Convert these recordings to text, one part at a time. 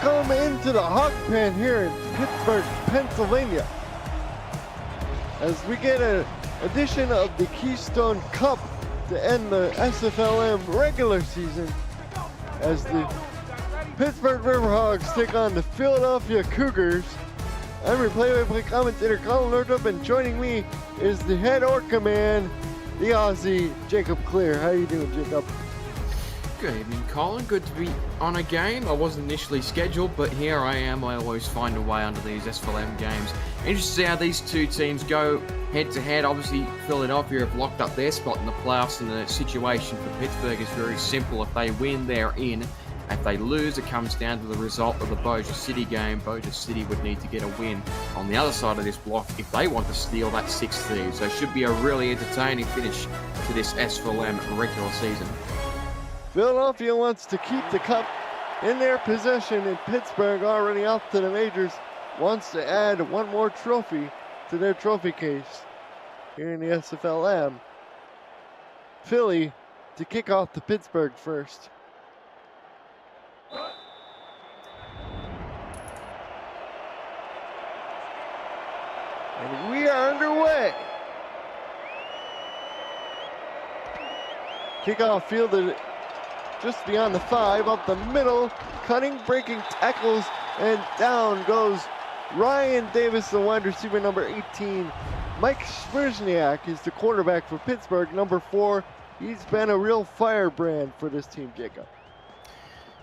Welcome into the Hog Pen here in Pittsburgh, Pennsylvania, as we get an edition of the Keystone Cup to end the SFLm regular season, as the Pittsburgh Riverhogs take on the Philadelphia Cougars. I'm your play-by-play commentator, Colin Northup, and joining me is the head Orca man, the Aussie, Jacob Clear. How you doing, Jacob? Good evening, Colin. Good to be on a game. I wasn't initially scheduled, but here I am. I always find a way under these SFLm games. Interesting to see how these two teams go head-to-head. Obviously, Philadelphia have locked up their spot in the playoffs, and the situation for Pittsburgh is very simple. If they win, they're in. If they lose, it comes down to the result of the Bossier City game. Bossier City would need to get a win on the other side of this block if they want to steal that sixth seed. So it should be a really entertaining finish to this SFLm regular season. Philadelphia wants to keep the cup in their possession, and Pittsburgh, already off to the majors, wants to add one more trophy to their trophy case here in the SFLm. Philly to kick off the Pittsburgh first. And we are underway. Kickoff fielded just beyond the 5, up the middle, cutting, breaking tackles, and down goes Ryan Davis, the wide receiver, number 18. Mike Schmerzniak is the quarterback for Pittsburgh, number 4. He's been a real firebrand for this team, Jacob.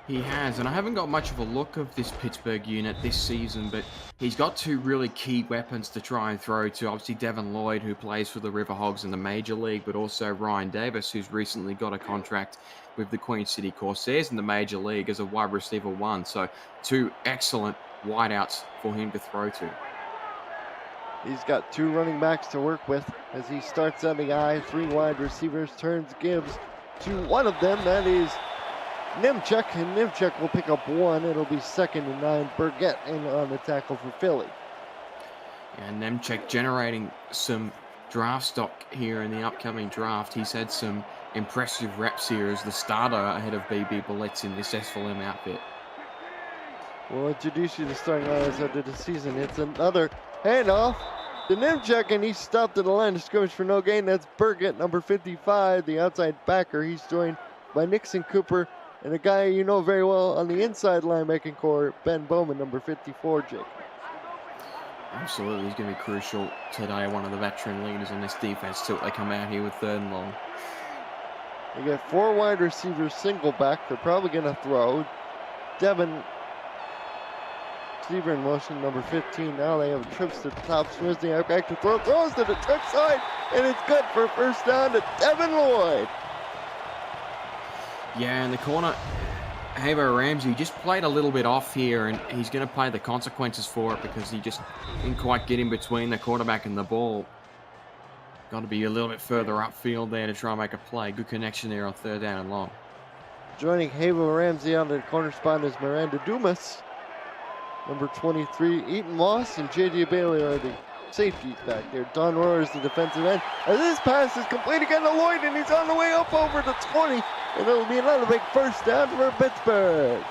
He has, and I haven't got much of a look of this Pittsburgh unit this season, but he's got two really key weapons to try and throw to. Obviously, Devin Lloyd, who plays for the Riverhogs in the Major League, but also Ryan Davis, who's recently got a contract with the Queen City Corsairs in the Major League as a wide receiver 1. So, two excellent wideouts for him to throw to. He's got 2 running backs to work with as he starts on the eye. 3 wide receivers, turns, gives to one of them. That is Nemchek, and Nemchek will pick up 1. It'll be 2nd and 9. Burgett in on the tackle for Philly. And Nemchek generating some draft stock here in the upcoming draft. He's had some impressive reps here as the starter ahead of BB Bullets in this SFLm outfit. We'll introduce you to starting lineups after the season. It's another handoff to Nemchek, and he's stopped at the line of scrimmage for no gain. That's Burgett, number 55, the outside backer. He's joined by Nixon Cooper and a guy you know very well on the inside linebacking core, Ben Bowman, number 54, Jake. Absolutely, he's going to be crucial today. One of the veteran leaders on this defense too. They come out here with 3rd and long. They get 4 wide receivers, single back. They're probably going to throw. Devin, receiver in motion, number 15. Now they have trips to the top. Schmerzniak back to throw. Throws to the trip side, and it's good for a first down to Devin Lloyd. Yeah, in the corner, Havo Ramsey just played a little bit off here, and he's going to pay the consequences for it because he just didn't quite get in between the quarterback and the ball. Got to be a little bit further upfield there to try and make a play. Good connection there on 3rd down and long. Joining Havo Ramsey on the corner spot is Miranda Dumas, number 23. Eaton Moss and J.J. Bailey are the safeties back there. Don Rohr is the defensive end. As this pass is complete again to Lloyd, and he's on the way up over the 20. And it'll be another big first down for Pittsburgh.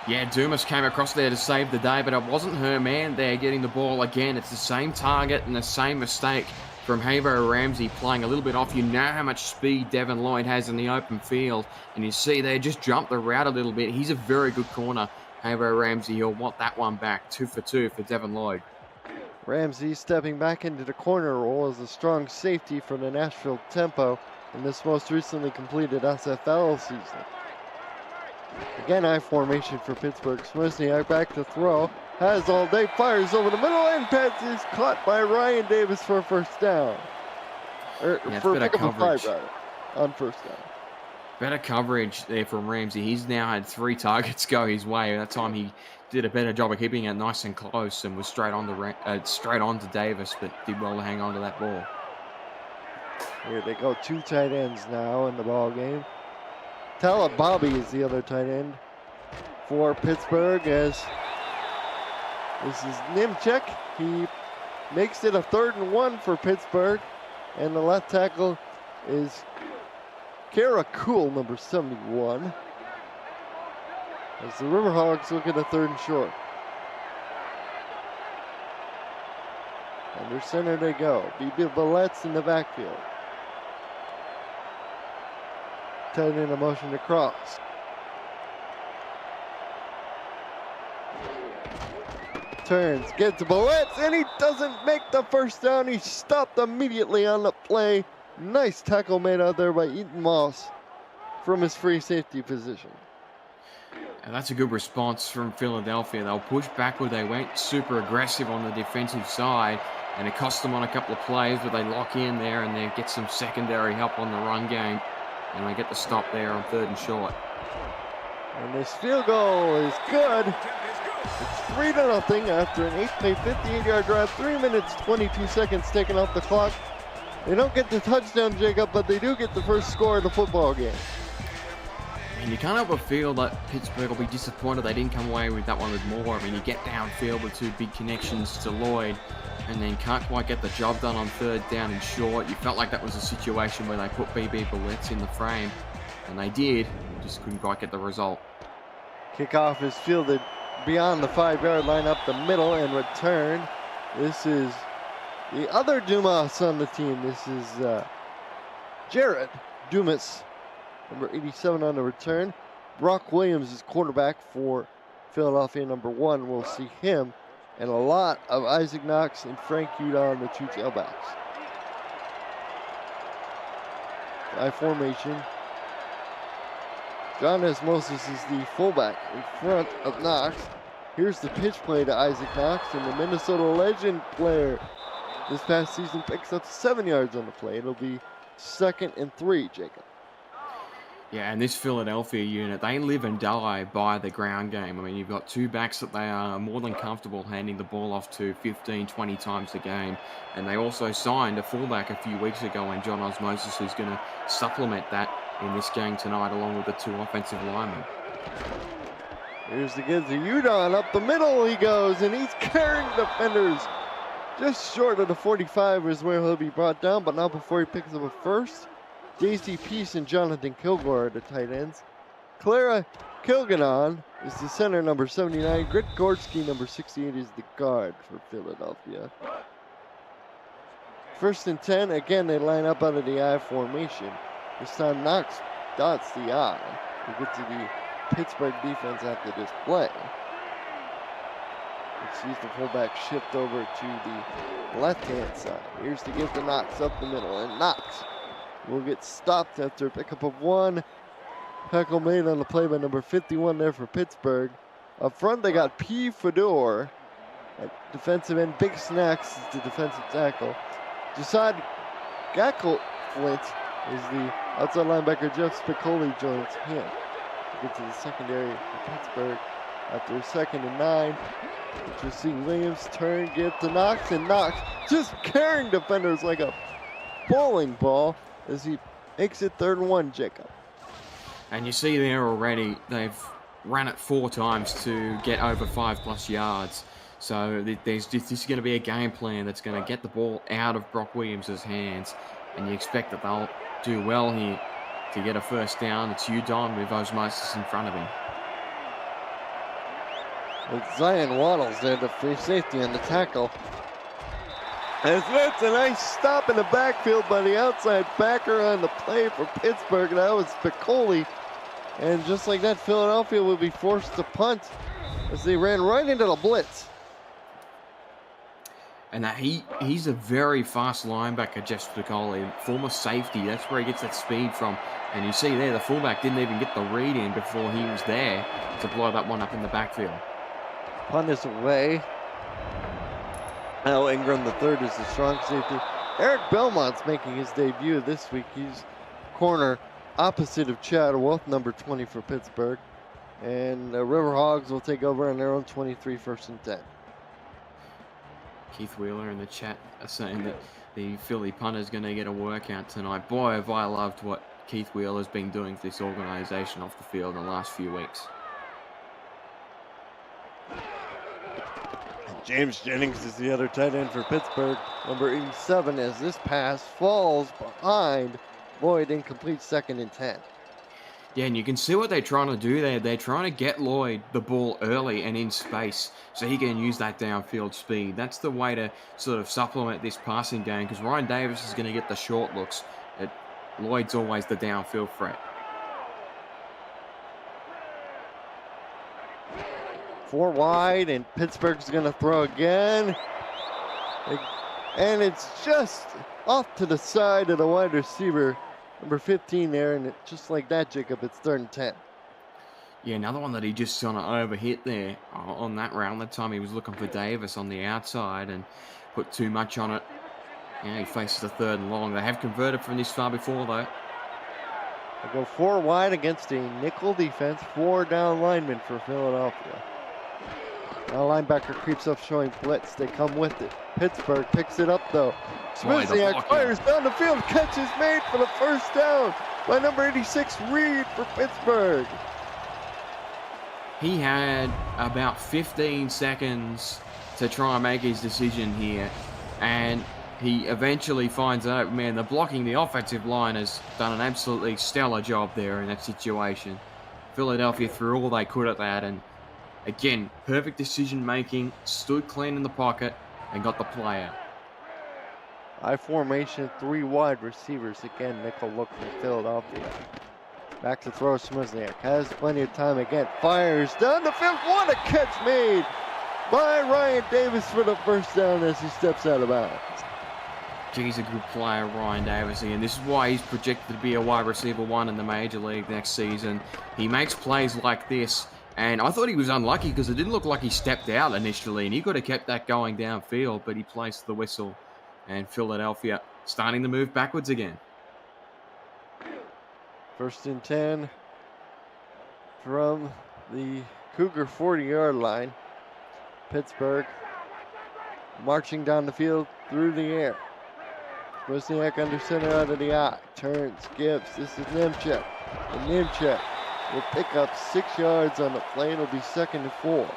Yeah, Dumas came across there to save the day, but it wasn't her man there getting the ball again. It's the same target and the same mistake from Havo Ramsey playing a little bit off. You know how much speed Devin Lloyd has in the open field, and you see they just jumped the route a little bit. He's a very good corner, Havo Ramsey. He'll want that one back. 2 for 2 for Devin Lloyd. Ramsey stepping back into the corner role as a strong safety for the Nashville Tempo in this most recently completed SFL season. Again, I formation for Pittsburgh. Schmerzniak back to throw. Has all day, fires over the middle, and pass is caught by Ryan Davis for a first down. For a pick up of 5, rather, on first down. Better coverage there from Ramsey. He's now had 3 targets go his way. That time he did a better job of keeping it nice and close and was straight on to Davis, but did well to hang on to that ball. Here they go, 2 tight ends now in the ball game. Talib Bobby is the other tight end for Pittsburgh, as this is Nemchek. He makes it a 3rd and 1 for Pittsburgh, and the left tackle is Kara Cool, number 71. as the Riverhawks look at a 3rd and short. Under center they go. BB Vallette's in the backfield. Tight end in motion to cross. Turns, gets to Valette, and he doesn't make the first down. He's stopped immediately on the play. Nice tackle made out there by Eaton Moss from his free safety position. And that's a good response from Philadelphia. They'll push backward. They went super aggressive on the defensive side, and it cost them on a couple of plays, but they lock in there and they get some secondary help on the run game, and they get the stop there on 3rd and short. And this field goal is good. It's 3-0 after an 8-play, 58-yard drive. 3 minutes, 22 seconds taken off the clock. They don't get the touchdown, Jacob, but they do get the first score of the football game. And you can't help but feel that Pittsburgh will be disappointed they didn't come away with that one with more. I mean, you get downfield with 2 big connections to Lloyd, and then can't quite get the job done on 3rd down and short. You felt like that was a situation where they put BB Valette in the frame, and they did, just couldn't quite get the result. Kickoff is fielded beyond the 5-yard line up the middle and return. This is the other Dumas on the team. This is Jared Dumas, number 87 on the return. Brock Williams is quarterback for Philadelphia, number 1. We'll see him and a lot of Isaac Knox and Frank Udall, the 2 tailbacks. I formation. John Osmosis is the fullback in front of Knox. Here's the pitch play to Isaac Knox, and the Minnesota Legend player this past season picks up 7 yards on the play. It'll be 2nd and 3, Jacob. Yeah, and this Philadelphia unit, they live and die by the ground game. I mean, you've got 2 backs that they are more than comfortable handing the ball off to 15, 20 times a game. And they also signed a fullback a few weeks ago, and John Osmosis, who's going to supplement that in this game tonight, along with the 2 offensive linemen. Here's the give to Udon. Up the middle he goes, and he's carrying defenders. Just short of the 45 is where he'll be brought down, but not before he picks up a first. Daisy Peace and Jonathan Kilgore are the tight ends. Clara Kilganon is the center, number 79. Grit Gordsky, number 68, is the guard for Philadelphia. 1st and 10. Again, they line up out of the I formation. This time Knox dots the I to get to the Pittsburgh defense after this play. Let's use the fullback shift over to the left-hand side. Here's the give to Knox up the middle, and Knox will get stopped after a pickup of 1. Tackle made on the play by number 51 there for Pittsburgh. Up front, they got P. Fedor at defensive end. Big Snacks is the defensive tackle. Jasad Gackleflint is the outside linebacker. Jeff Spicoli joins him to get to the secondary for Pittsburgh after a 2nd and 9. You'll see Williams turn, get to Knox, and Knox just carrying defenders like a bowling ball as he makes it 3rd and 1, Jacob. And you see there already, they've ran it 4 times to get over 5+ yards. So this is going to be a game plan that's going to get the ball out of Brock Williams' hands. And you expect that they'll do well here to get a first down. It's Udon with Osmosis in front of him. It's Zion Waddles there, the free safety on the tackle. And that's a nice stop in the backfield by the outside backer on the play for Pittsburgh. That was Spicoli. And just like that, Philadelphia will be forced to punt as they ran right into the blitz. And that he's a very fast linebacker, Jeff Spicoli, former safety. That's where he gets that speed from. And you see there, the fullback didn't even get the read in before he was there to blow that one up in the backfield. Punt is away. Al Ingram, the 3rd, is the strong safety. Eric Belmont's making his debut this week. He's corner opposite of Chad Wolf, number 20 for Pittsburgh. And the Riverhogs will take over on their own 23, 1st and 10. Keith Wheeler in the chat are saying that the Philly punter's going to get a workout tonight. Boy, have I loved what Keith Wheeler's been doing for this organization off the field in the last few weeks. James Jennings is the other tight end for Pittsburgh, number 87, as this pass falls behind Boyd, incomplete, 2nd and 10. Yeah, and you can see what they're trying to do there. They're trying to get Lloyd the ball early and in space so he can use that downfield speed. That's the way to sort of supplement this passing game because Ryan Davis is going to get the short looks. Lloyd's always the downfield threat. 4 wide, and Pittsburgh's going to throw again. And it's just off to the side of the wide receiver, number 15 there, and just like that, Jacob, it's 3rd and 10. Yeah, another one that he just sort of overhit there on that round. That time he was looking for Davis on the outside and put too much on it. Yeah, he faces a 3rd and long. They have converted from this far before, though. They go 4 wide against a nickel defense, 4 down linemen for Philadelphia. Now linebacker creeps up showing blitz. They come with it. Pittsburgh picks it up though. Smithniak fires down the field. Catch is made for the 1st down by number 86 Reed for Pittsburgh. He had about 15 seconds to try and make his decision here. And he eventually finds out, man, the blocking the offensive line has done an absolutely stellar job there in that situation. Philadelphia threw all they could at that, and again, perfect decision making, stood clean in the pocket, and got the play out. I formation, 3 wide receivers. Again, nickel look from Philadelphia. Back to throw, Smithniak has plenty of time again. Fires down the field. What a catch made by Ryan Davis for the 1st down as he steps out of bounds. He's a good player, Ryan Davis, and this is why he's projected to be a wide receiver 1 in the Major League next season. He makes plays like this. And I thought he was unlucky because it didn't look like he stepped out initially, and he could have kept that going downfield, but he placed the whistle. And Philadelphia starting to move backwards again. 1st and 10 from the Cougar 40-yard line. Pittsburgh marching down the field through the air. Smithniak under center out of the eye. Turns, gives. This is Nemchek. And Nemchek will pick up 6 yards on the play. It'll be 2nd and 4.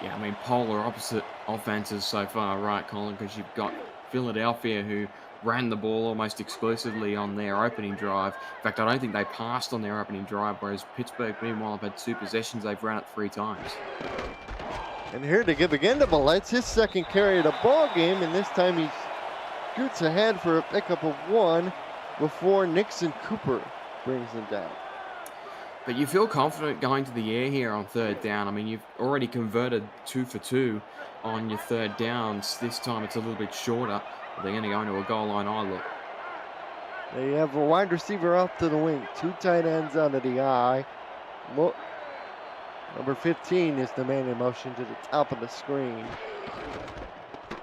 Yeah, I mean, polar opposite offenses so far, right, Colin? Because you've got Philadelphia who ran the ball almost exclusively on their opening drive. In fact, I don't think they passed on their opening drive, whereas Pittsburgh, meanwhile, have had 2 possessions. They've run it 3 times. And here to give again to Bullets, his 2nd carry of the ball game, and this time he scoots ahead for a pickup of 1 before Nixon Cooper brings him down. But you feel confident going to the air here on 3rd down. I mean, you've already converted 2 for 2 on your 3rd downs. This time it's a little bit shorter. They're going to go into a goal line eye look. They have a wide receiver out to the wing. 2 tight ends out of the eye. Look, number 15 is the man in motion to the top of the screen.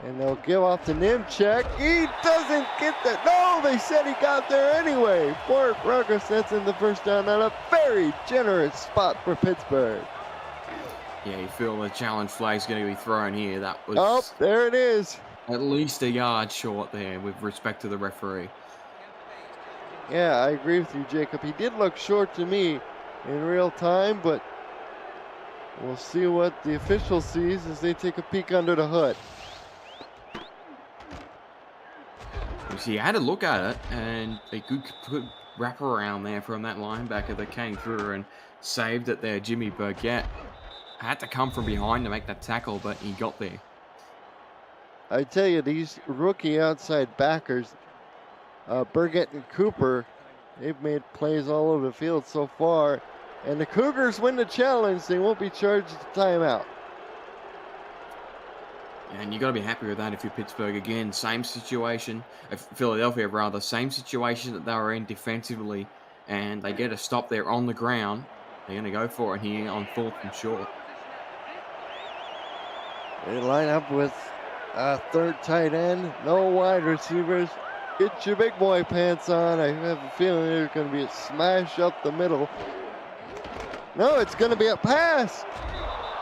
And they'll give off to Nemchek. He doesn't get that. No, they said he got there anyway. 4 progress sets in the 1st down on a very generous spot for Pittsburgh. Yeah, you feel the challenge flag's going to be thrown here. That was there it is. At least a yard short there with respect to the referee. Yeah, I agree with you, Jacob. He did look short to me in real time, but we'll see what the official sees as they take a peek under the hood. You see, I had a look at it, and a good wrap around there from that linebacker that came through and saved it there, Jimmy Burgett. Had to come from behind to make that tackle, but he got there. I tell you, these rookie outside backers, Burgett and Cooper, they've made plays all over the field so far. And the Cougars win the challenge. They won't be charged a timeout. And you got to be happy with that if you're Pittsburgh. Again, same situation. Philadelphia, rather, same situation that they were in defensively. And they get a stop there on the ground. They're going to go for it here on 4th and short. They line up with a 3rd tight end. No wide receivers. Get your big boy pants on. I have a feeling there's going to be a smash up the middle. No, it's going to be a pass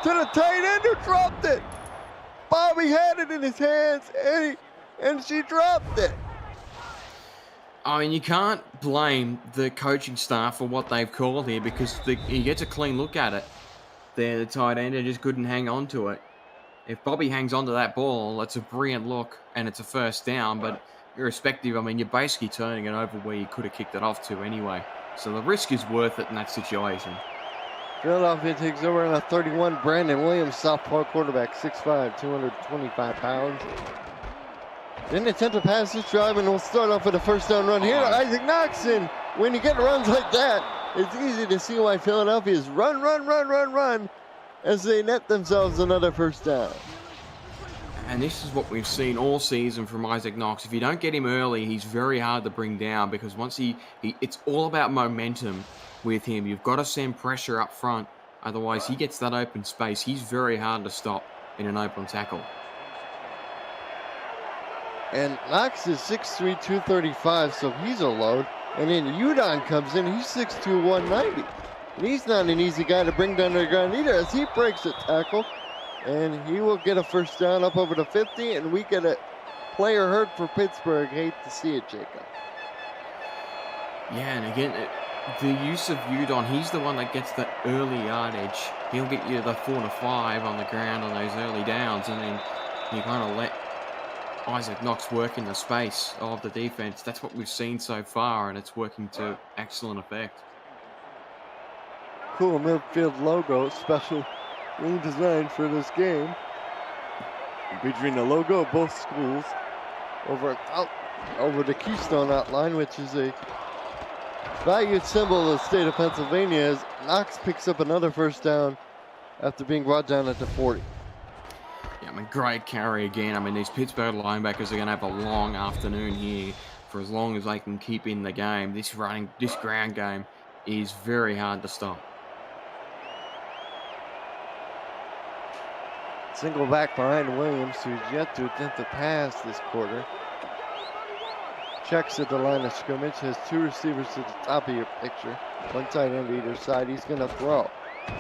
to the tight end who dropped it. Bobby had it in his hands, and she dropped it. I mean, you can't blame the coaching staff for what they've called here because he gets a clean look at it. The tight end just couldn't hang on to it. If Bobby hangs on to that ball, it's a brilliant look, and it's a 1st down, but irrespective, I mean, you're basically turning it over where you could have kicked it off to anyway. So the risk is worth it in that situation. Philadelphia takes over on a 31. Brandon Williams, southpaw quarterback, 6'5", 225 pounds. Didn't attempt to pass this drive, and we'll start off with a first down run here. Isaac Knox, and when you get runs like that, it's easy to see why Philadelphia's run as they net themselves another first down. And this is what we've seen all season from Isaac Knox. If you don't get him early, he's very hard to bring down, because once it's all about momentum with him. You've got to send pressure up front. Otherwise, he gets that open space. He's very hard to stop in an open tackle. And Knox is 6'3", 235, so he's a load. And then Udon comes in, he's 6'2", 190. And he's not an easy guy to bring down to the ground either, as he breaks a tackle. And he will get a first down up over the 50, and we get a player hurt for Pittsburgh. Hate to see it, Jacob. Yeah, and again, the use of Udon, he's the one that gets the early yardage. He'll get you the 4 to 5 on the ground on those early downs, and then you kind of let Isaac Knox work in the space of the defense. That's what we've seen so far, and it's working to excellent effect. Cool midfield logo, special redesign for this game, featuring the logo of both schools over the Keystone outline, which is a valued symbol of the state of Pennsylvania, as Knox picks up another first down after being brought down at the 40. Yeah, I mean, great carry again. I mean, these Pittsburgh linebackers are going to have a long afternoon here for as long as they can keep in the game. This ground game is very hard to stop. Single back behind Williams, who's yet to attempt to pass this quarter. Checks at the line of scrimmage, has two receivers to the top of your picture. One tight end either side, he's gonna throw.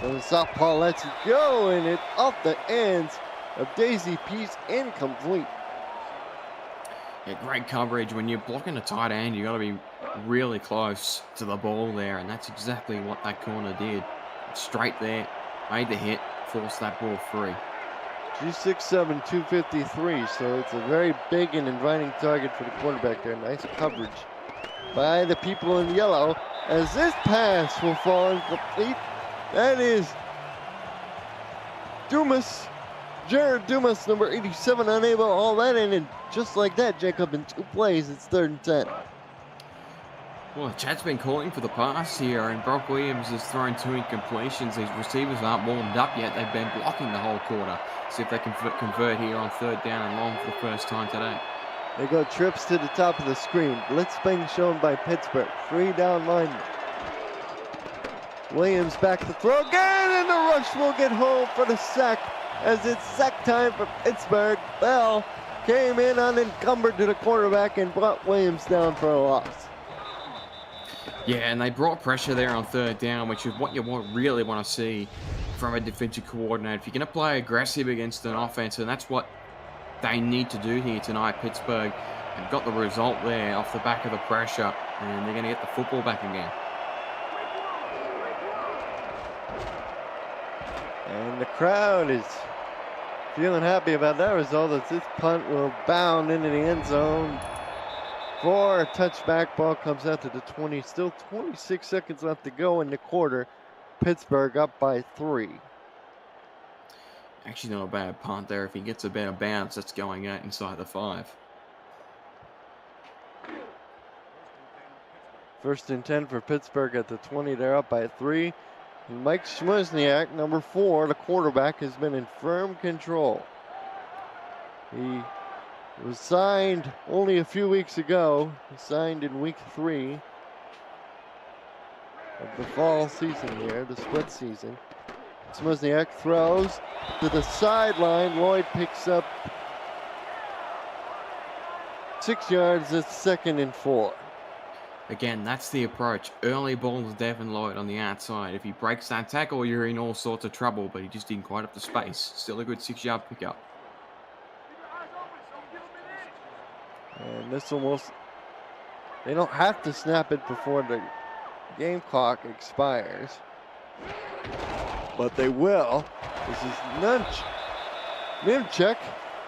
And the southpaw lets it go, and it's off the ends of Daisy Peace, incomplete. Yeah, great coverage. When you're blocking a tight end, you got to be really close to the ball there, and that's exactly what that corner did. Straight there, made the hit, forced that ball free. She's 6'7", 253, so it's a very big and inviting target for the quarterback there. Nice coverage by the people in yellow, as this pass will fall incomplete. That is Dumas, Jared Dumas, number 87, unable to haul that in, and just like that, Jacob, in 2 plays, it's 3rd and 10. Well, Chad's been calling for the pass here, and Brock Williams has thrown 2 incompletions. These receivers aren't warmed up yet. They've been blocking the whole quarter. See if they can convert here on 3rd down and long for the first time today. They go trips to the top of the screen. Blitz being shown by Pittsburgh. 3 down linemen. Williams back to throw again, and the rush will get home for the sack, as it's sack time for Pittsburgh. Bell came in unencumbered to the quarterback and brought Williams down for a loss. Yeah, and they brought pressure there on 3rd down, which is what you really want to see from a defensive coordinator. If you're going to play aggressive against an offense, and that's what they need to do here tonight, Pittsburgh have got the result there off the back of the pressure, and they're going to get the football back again. And the crowd is feeling happy about that result, as this punt will bound into the end zone for a touchback. Ball comes out to the 20. Still 26 seconds left to go in the quarter. Pittsburgh up by 3. Actually, not a bad punt there. If he gets a better bounce, that's going out inside the 5. 1st and 10 for Pittsburgh at the 20. They're up by 3. And Mike Schmuzniak, number 4, the quarterback, has been in firm control. He was signed only a few weeks ago. He signed in week 3 of the fall season here, the split season. Schmuzniak throws to the sideline. Lloyd picks up 6 yards. It's 2nd and 4. Again, that's the approach. Early ball to Devin Lloyd on the outside. If he breaks that tackle, you're in all sorts of trouble, but he just didn't quite have the space. Still a good 6-yard pickup. And this almost, they don't have to snap it before the game clock expires, but they will. This is Nimchek,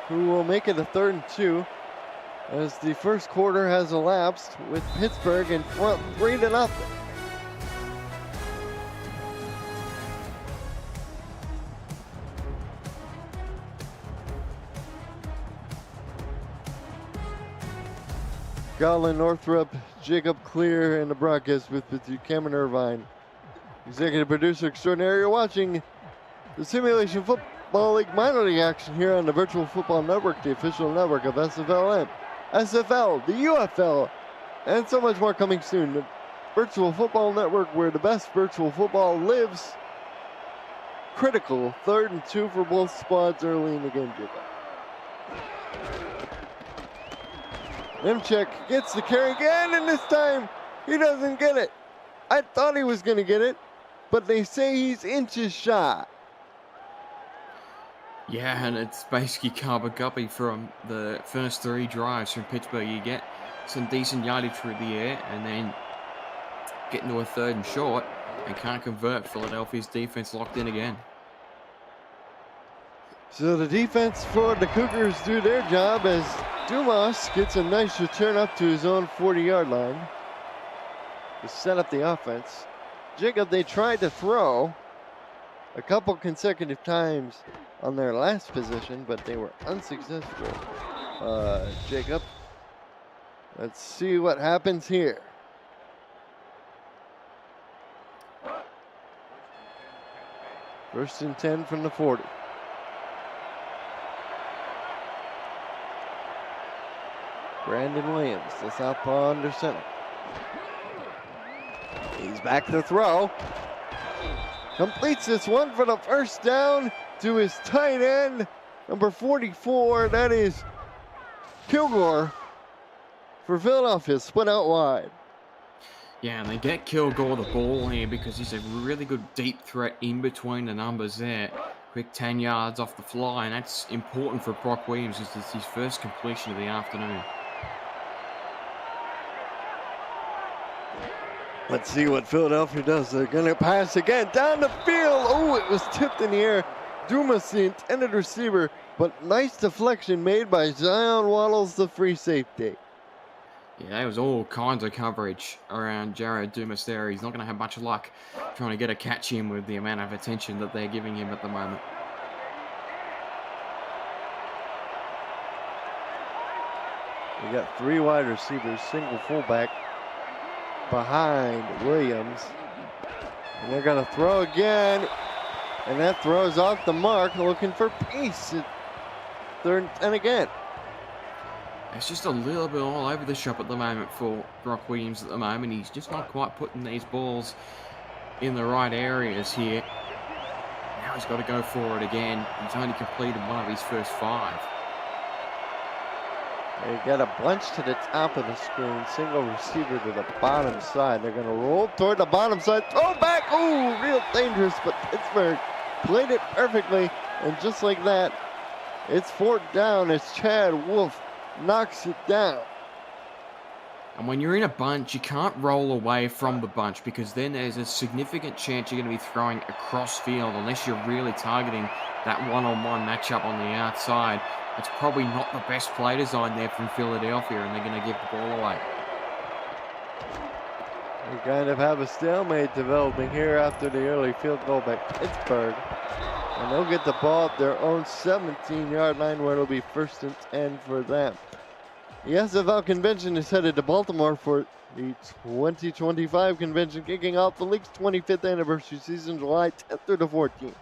who will make it a 3rd and 2, as the first quarter has elapsed with Pittsburgh in front 3-0. Scotland, Northrop, Jacob Clear, and the broadcast with Cameron Irvine. Executive producer extraordinary. You're watching the Simulation Football League minor league action here on the Virtual Football Network, the official network of SFLm, SFL, the UFL, and so much more coming soon. The Virtual Football Network, where the best virtual football lives. Critical 3rd and 2 for both squads early in the game. Nemchek gets the carry again, and this time he doesn't get it. I thought he was going to get it, but they say he's inches shy. Yeah, and it's basically carbon copy from the first 3 drives from Pittsburgh. You get some decent yardage through the air, and then get into a 3rd and short, and can't convert. Philadelphia's defense locked in again. So the defense for the Cougars do their job as Dumas gets a nice return up to his own 40-yard line to set up the offense. Jacob, they tried to throw a couple consecutive times on their last position, but they were unsuccessful. Jacob, let's see what happens here. First and 10 from the 40. Brandon Williams, the southpaw under center. He's back to throw. Completes this one for the first down to his tight end, number 44. That is Kilgore for Philadelphia, split out wide. Yeah, and they get Kilgore the ball here because he's a really good deep threat in between the numbers there. Quick 10 yards off the fly, and that's important for Brock Williams as it's his first completion of the afternoon. Let's see what Philadelphia does. They're going to pass again down the field. Oh, it was tipped in the air. Dumas, the intended receiver, but nice deflection made by Zion Waddles, the free safety. Yeah, there was all kinds of coverage around Jared Dumas there. He's not going to have much luck trying to get a catch in with the amount of attention that they're giving him at the moment. We got 3 wide receivers, single fullback behind Williams. And they're going to throw again. And that throws off the mark, looking for pace. 3rd and 10 again. It's just a little bit all over the shop at the moment for Brock Williams at the moment. He's just not quite putting these balls in the right areas here. Now he's got to go for it again. He's only completed one of his first 5. They got a bunch to the top of the screen. Single receiver to the bottom side. They're going to roll toward the bottom side. Throw back. Ooh, real dangerous, but Pittsburgh played it perfectly. And just like that, it's 4th down as Chad Wolf knocks it down. And when you're in a bunch, you can't roll away from the bunch because then there's a significant chance you're going to be throwing across field unless you're really targeting that one-on-one matchup on the outside. It's probably not the best play design there from Philadelphia, and they're going to give the ball away. We kind of have a stalemate developing here after the early field goal by Pittsburgh. And they'll get the ball at their own 17-yard line where it'll be 1st and 10 for them. The SFL convention is headed to Baltimore for the 2025 convention, kicking off the league's 25th anniversary season, July 10th through the 14th.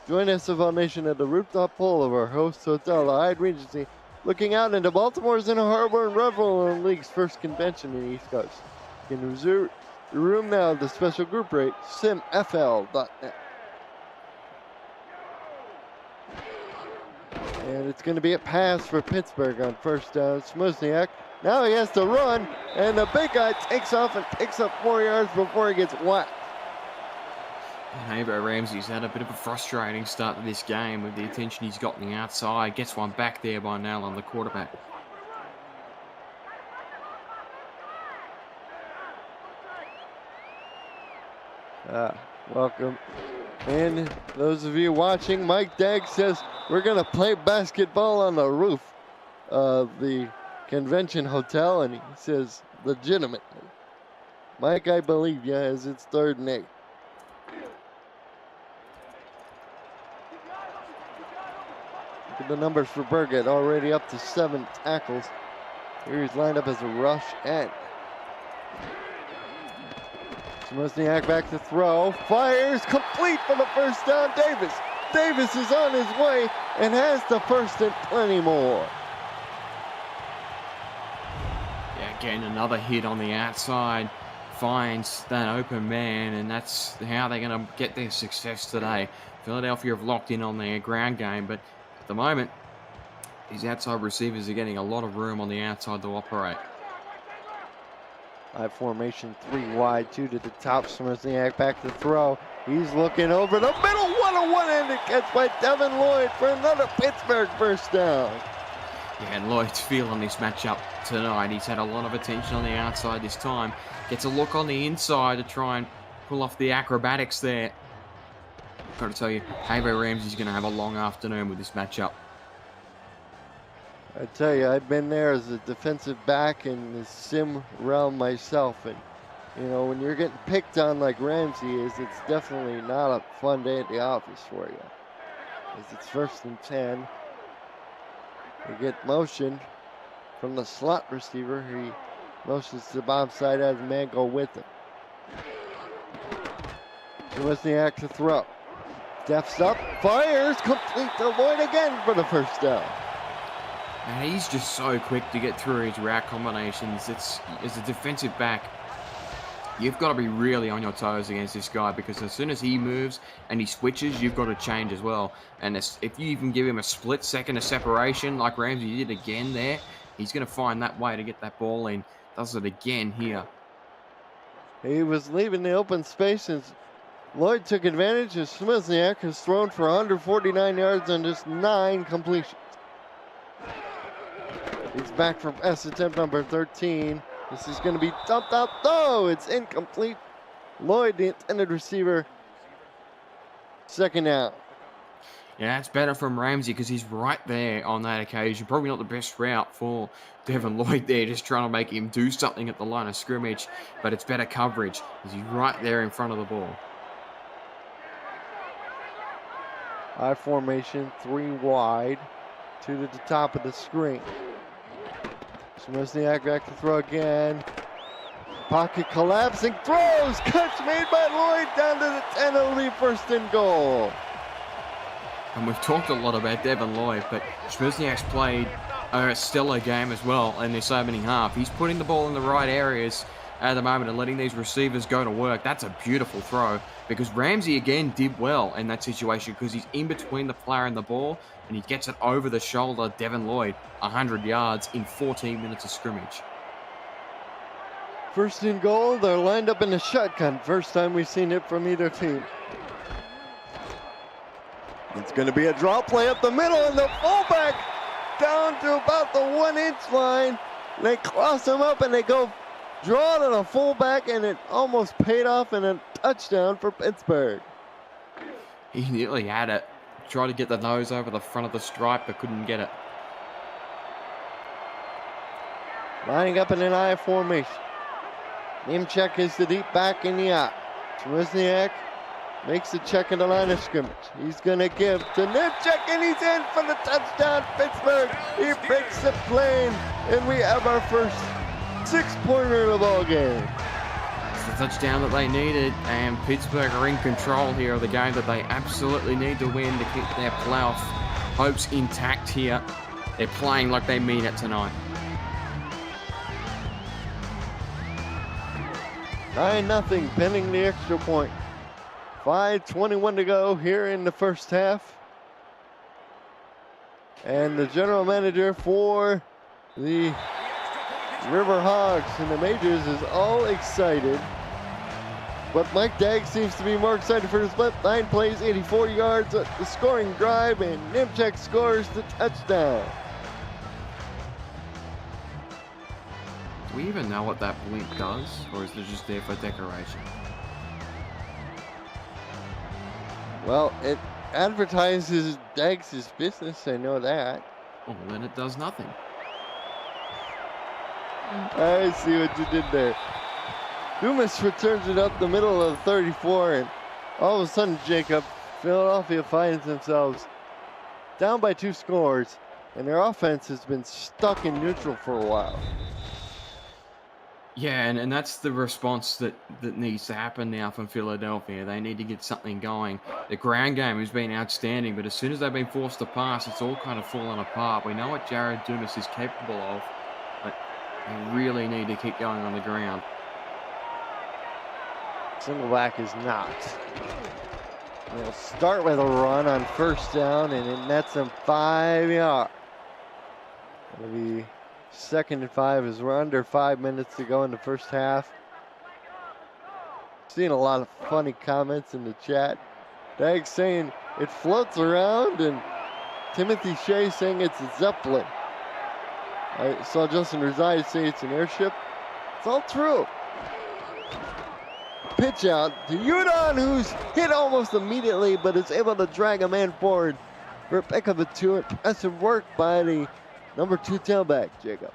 Join SFL Nation at the rooftop pool of our host hotel, the Hyde Regency, looking out into Baltimore's Inner Harbor and revel in the league's first convention in the East Coast. You can reserve your room now at the special group rate, simfl.net. And it's going to be a pass for Pittsburgh on 1st down. Smozniak, now he has to run, and the big guy takes off and picks up 4 yards before he gets whacked. Abo Ramsey's had a bit of a frustrating start to this game with the attention he's got on the outside. Gets one back there by Nell, the quarterback. Welcome. And those of you watching, Mike Dagg says we're going to play basketball on the roof of the convention hotel, and he says legitimately. Mike, I believe you, as it's 3rd and 8. Look at the numbers for Burgett, already up to 7 tackles. Here he's lined up as a rush end. Wozniak back to throw, fires, complete for the first down. Davis is on his way and has the first and plenty more. Yeah, again, another hit on the outside. Finds that open man, and that's how they're going to get their success today. Philadelphia have locked in on their ground game, but at the moment, these outside receivers are getting a lot of room on the outside to operate. High formation, 3 wide, 2 to the top. Wozniak back to throw. He's looking over the middle. What a one-handed catch by Devin Lloyd for another Pittsburgh first down. Yeah, and Lloyd's feeling this matchup tonight. He's had a lot of attention on the outside this time. Gets a look on the inside to try and pull off the acrobatics there. Got to tell you, Havo Ramsey's going to have a long afternoon with this matchup. I tell you, I've been there as a defensive back in the sim realm myself, and you know, when you're getting picked on like Ramsey is, it's definitely not a fun day at the office for you. As it's 1st and 10. They get motion from the slot receiver. He motions to the bottom side, has a man go with him. Wozniak to throw. Steps up, fires, complete to Lloyd again for the first down. And he's just so quick to get through his route combinations. It's, as a defensive back, you've got to be really on your toes against this guy, because as soon as he moves and he switches, you've got to change as well. And if you even give him a split second of separation like Ramsey did again there, he's going to find that way to get that ball in. Does it again here. He was leaving the open space, and Lloyd took advantage as Wozniak has thrown for 149 yards and just 9 completions. He's back for pass attempt number 13. This is going to be dumped out. No, it's incomplete. Lloyd, the intended receiver. Second down. Yeah, it's better from Ramsey because he's right there on that occasion. Probably not the best route for Devin Lloyd there, just trying to make him do something at the line of scrimmage. But it's better coverage because he's right there in front of the ball. High formation, 3 wide, 2 to the top of the screen. Wozniak back to throw again. Pocket collapsing, throws, catch made by Lloyd down to the 10. It'll be 1st and goal. And we've talked a lot about Devin Lloyd, but Wozniak's played a stellar game as well in this opening half. He's putting the ball in the right areas at the moment and letting these receivers go to work. That's a beautiful throw, because Ramsey again did well in that situation because he's in between the player and the ball, and he gets it over the shoulder. Devin Lloyd, 100 yards in 14 minutes of scrimmage. 1st and goal. They're lined up in a shotgun. First time we've seen it from either team. It's going to be a draw play up the middle, and the fullback down to about the 1-inch line. They cross him up and they go draw to the fullback, and it almost paid off in a touchdown for Pittsburgh. He nearly had it. Tried to get the nose over the front of the stripe, but couldn't get it. Lining up in an I formation. Nimchek is the deep back in the out. Wozniak makes the check in the line of scrimmage. He's going to give to Nimchek, and he's in for the touchdown, Pittsburgh. He breaks the plane, and we have our first 6-pointer of the ball game. It's the touchdown that they needed, and Pittsburgh are in control here of the game that they absolutely need to win to keep their playoff hopes intact here. They're playing like they mean it tonight. 9-0, pending the extra point. 5:21 to go here in the first half. And the general manager for the River Hogs in the majors is all excited. But Mike Dagg seems to be more excited for the split. 9 plays, 84 yards, the scoring drive, and Nimchek scores the touchdown. Do we even know what that blink does, or is it just there for decoration? Well, it advertises Dagg's business, I know that. Oh, then it does nothing. I see what you did there. Dumas returns it up the middle of 34, and all of a sudden, Jacob, Philadelphia finds themselves down by 2 scores. and their offense has been stuck in neutral for a while. Yeah, and that's the response that needs to happen now from Philadelphia. They need to get something going. The ground game has been outstanding, but as soon as they've been forced to pass, it's all kind of fallen apart. We know what Jared Dumas is capable of, but they really need to keep going on the ground. Single back is knocked. They'll start with a run on first down, and it nets them 5 yards. It'll be 2nd and 5 as we're under 5 minutes to go in the first half. Seeing a lot of funny comments in the chat. Dag saying it floats around, and Timothy Shea saying it's a Zeppelin. I saw Justin Rosai say it's an airship. It's all true. Pitch out to Udon, who's hit almost immediately, but is able to drag a man forward for a pick of a 2. Impressive work by the number 2 tailback, Jacob.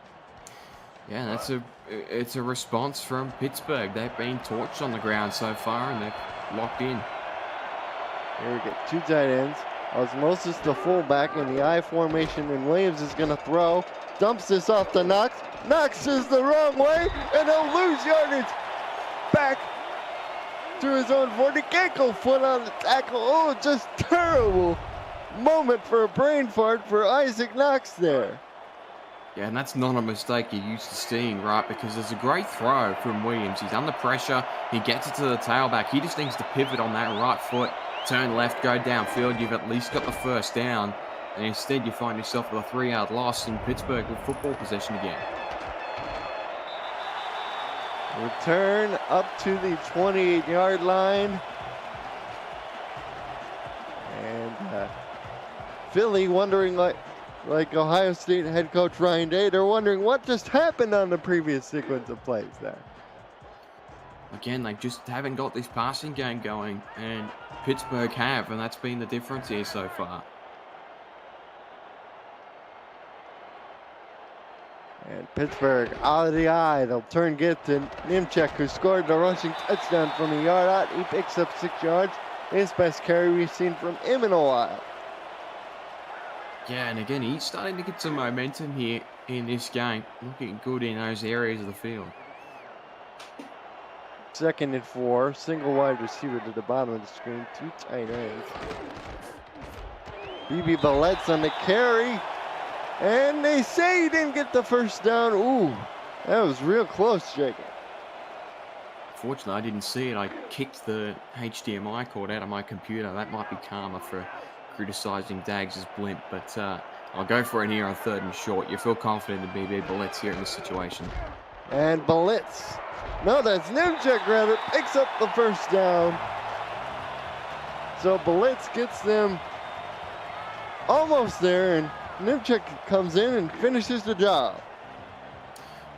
Yeah, it's a response from Pittsburgh. They've been torched on the ground so far, and they're locked in. Here we get 2 tight ends. Osmosis the fullback in the I formation, and Williams is going to throw. Dumps this off to Knox. Knox is the wrong way, and he'll lose yardage. Back to his own 40. Can't go foot on the tackle. Oh, just terrible moment for a brain fart for Isaac Knox there. Yeah, and that's not a mistake you're used to seeing, right? Because there's a great throw from Williams. He's under pressure. He gets it to the tailback. He just needs to pivot on that right foot, turn left, go downfield. You've at least got the first down. And instead, you find yourself with a 3-yard loss in Pittsburgh with football possession again. Return up to the 28-yard line. And Philly wondering, like Ohio State head coach Ryan Day, they're wondering what just happened on the previous sequence of plays there. Again, they just haven't got this passing game going, and Pittsburgh have, and that's been the difference here so far. And Pittsburgh out of the eye. They'll turn get to Nimchek, who scored the rushing touchdown from a yard out. He picks up 6 yards. His best carry we've seen from him in a while. Yeah, and again, he's starting to get some momentum here in this game. Looking good in those areas of the field. 2nd and 4. Single wide receiver to the bottom of the screen. 2 tight ends. BB Ballett's on the carry. And they say he didn't get the first down. Ooh, that was real close, Jacob. Fortunately, I didn't see it. I kicked the HDMI cord out of my computer. That might be karma for criticizing Dags' blimp, but I'll go for it here on 3rd and short. You feel confident in BB Ballett's here in this situation. And Ballett's, no, that's Nimchek rather, picks up the first down. So Ballett's gets them almost there, and Nimchek comes in and finishes the job.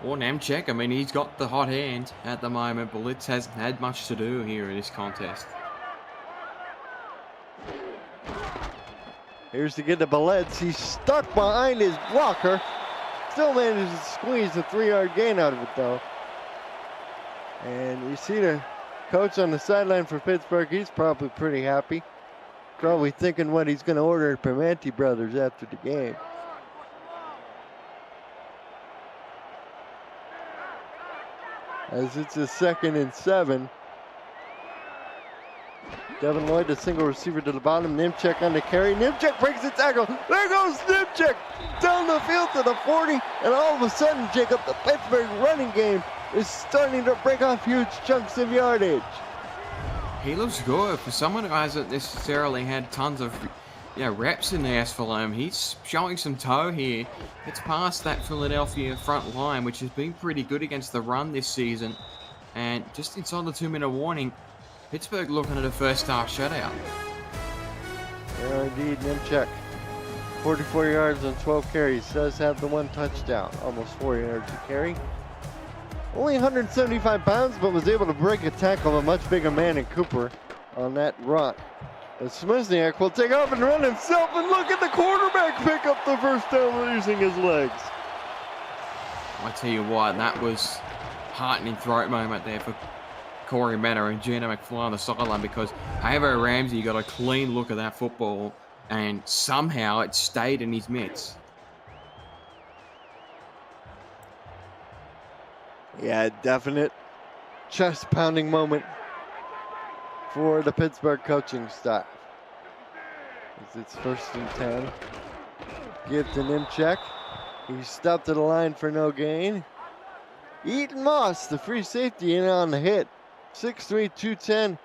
Or Nemchek, I mean, he's got the hot hand at the moment. Blitz hasn't had much to do here in this contest. Here's to get to Balletz. He's stuck behind his blocker. Still manages to squeeze a 3-yard gain out of it, though. And you see the coach on the sideline for Pittsburgh. He's probably pretty happy. Probably thinking what he's going to order at Primanti Brothers after the game. As it's a 2nd and 7. Devin Lloyd, a single receiver to the bottom. Nimchek on the carry. Nimchek breaks the tackle. There goes Nimchek down the field to the 40. And all of a sudden, Jacob, the Pittsburgh running game is starting to break off huge chunks of yardage. He looks good for someone who hasn't necessarily had tons of reps in the SFLm. He's showing some toe here. It's past that Philadelphia front line, which has been pretty good against the run this season. And just inside the 2-minute warning, Pittsburgh looking at a first half shutout. Yeah, indeed, Nimchek. 44 yards on 12 carries. Does have the 1 touchdown. Almost 4 yards a carry. Only 175 pounds, but was able to break a tackle of a much bigger man in Cooper on that run. Smizniak will take off and run himself, and look at the quarterback pick up the first down using his legs. I tell you what, that was heartening throat moment there for Corey Meta and Gina McFly on the sideline, because Avo Ramsey got a clean look at that football and somehow it stayed in his mitts. Yeah, definite chest pounding moment for the Pittsburgh coaching staff. As it's 1st and 10. Gibson in check. He stepped to the line for no gain. Eaton Moss, the free safety, in on the hit. 6'3", 210.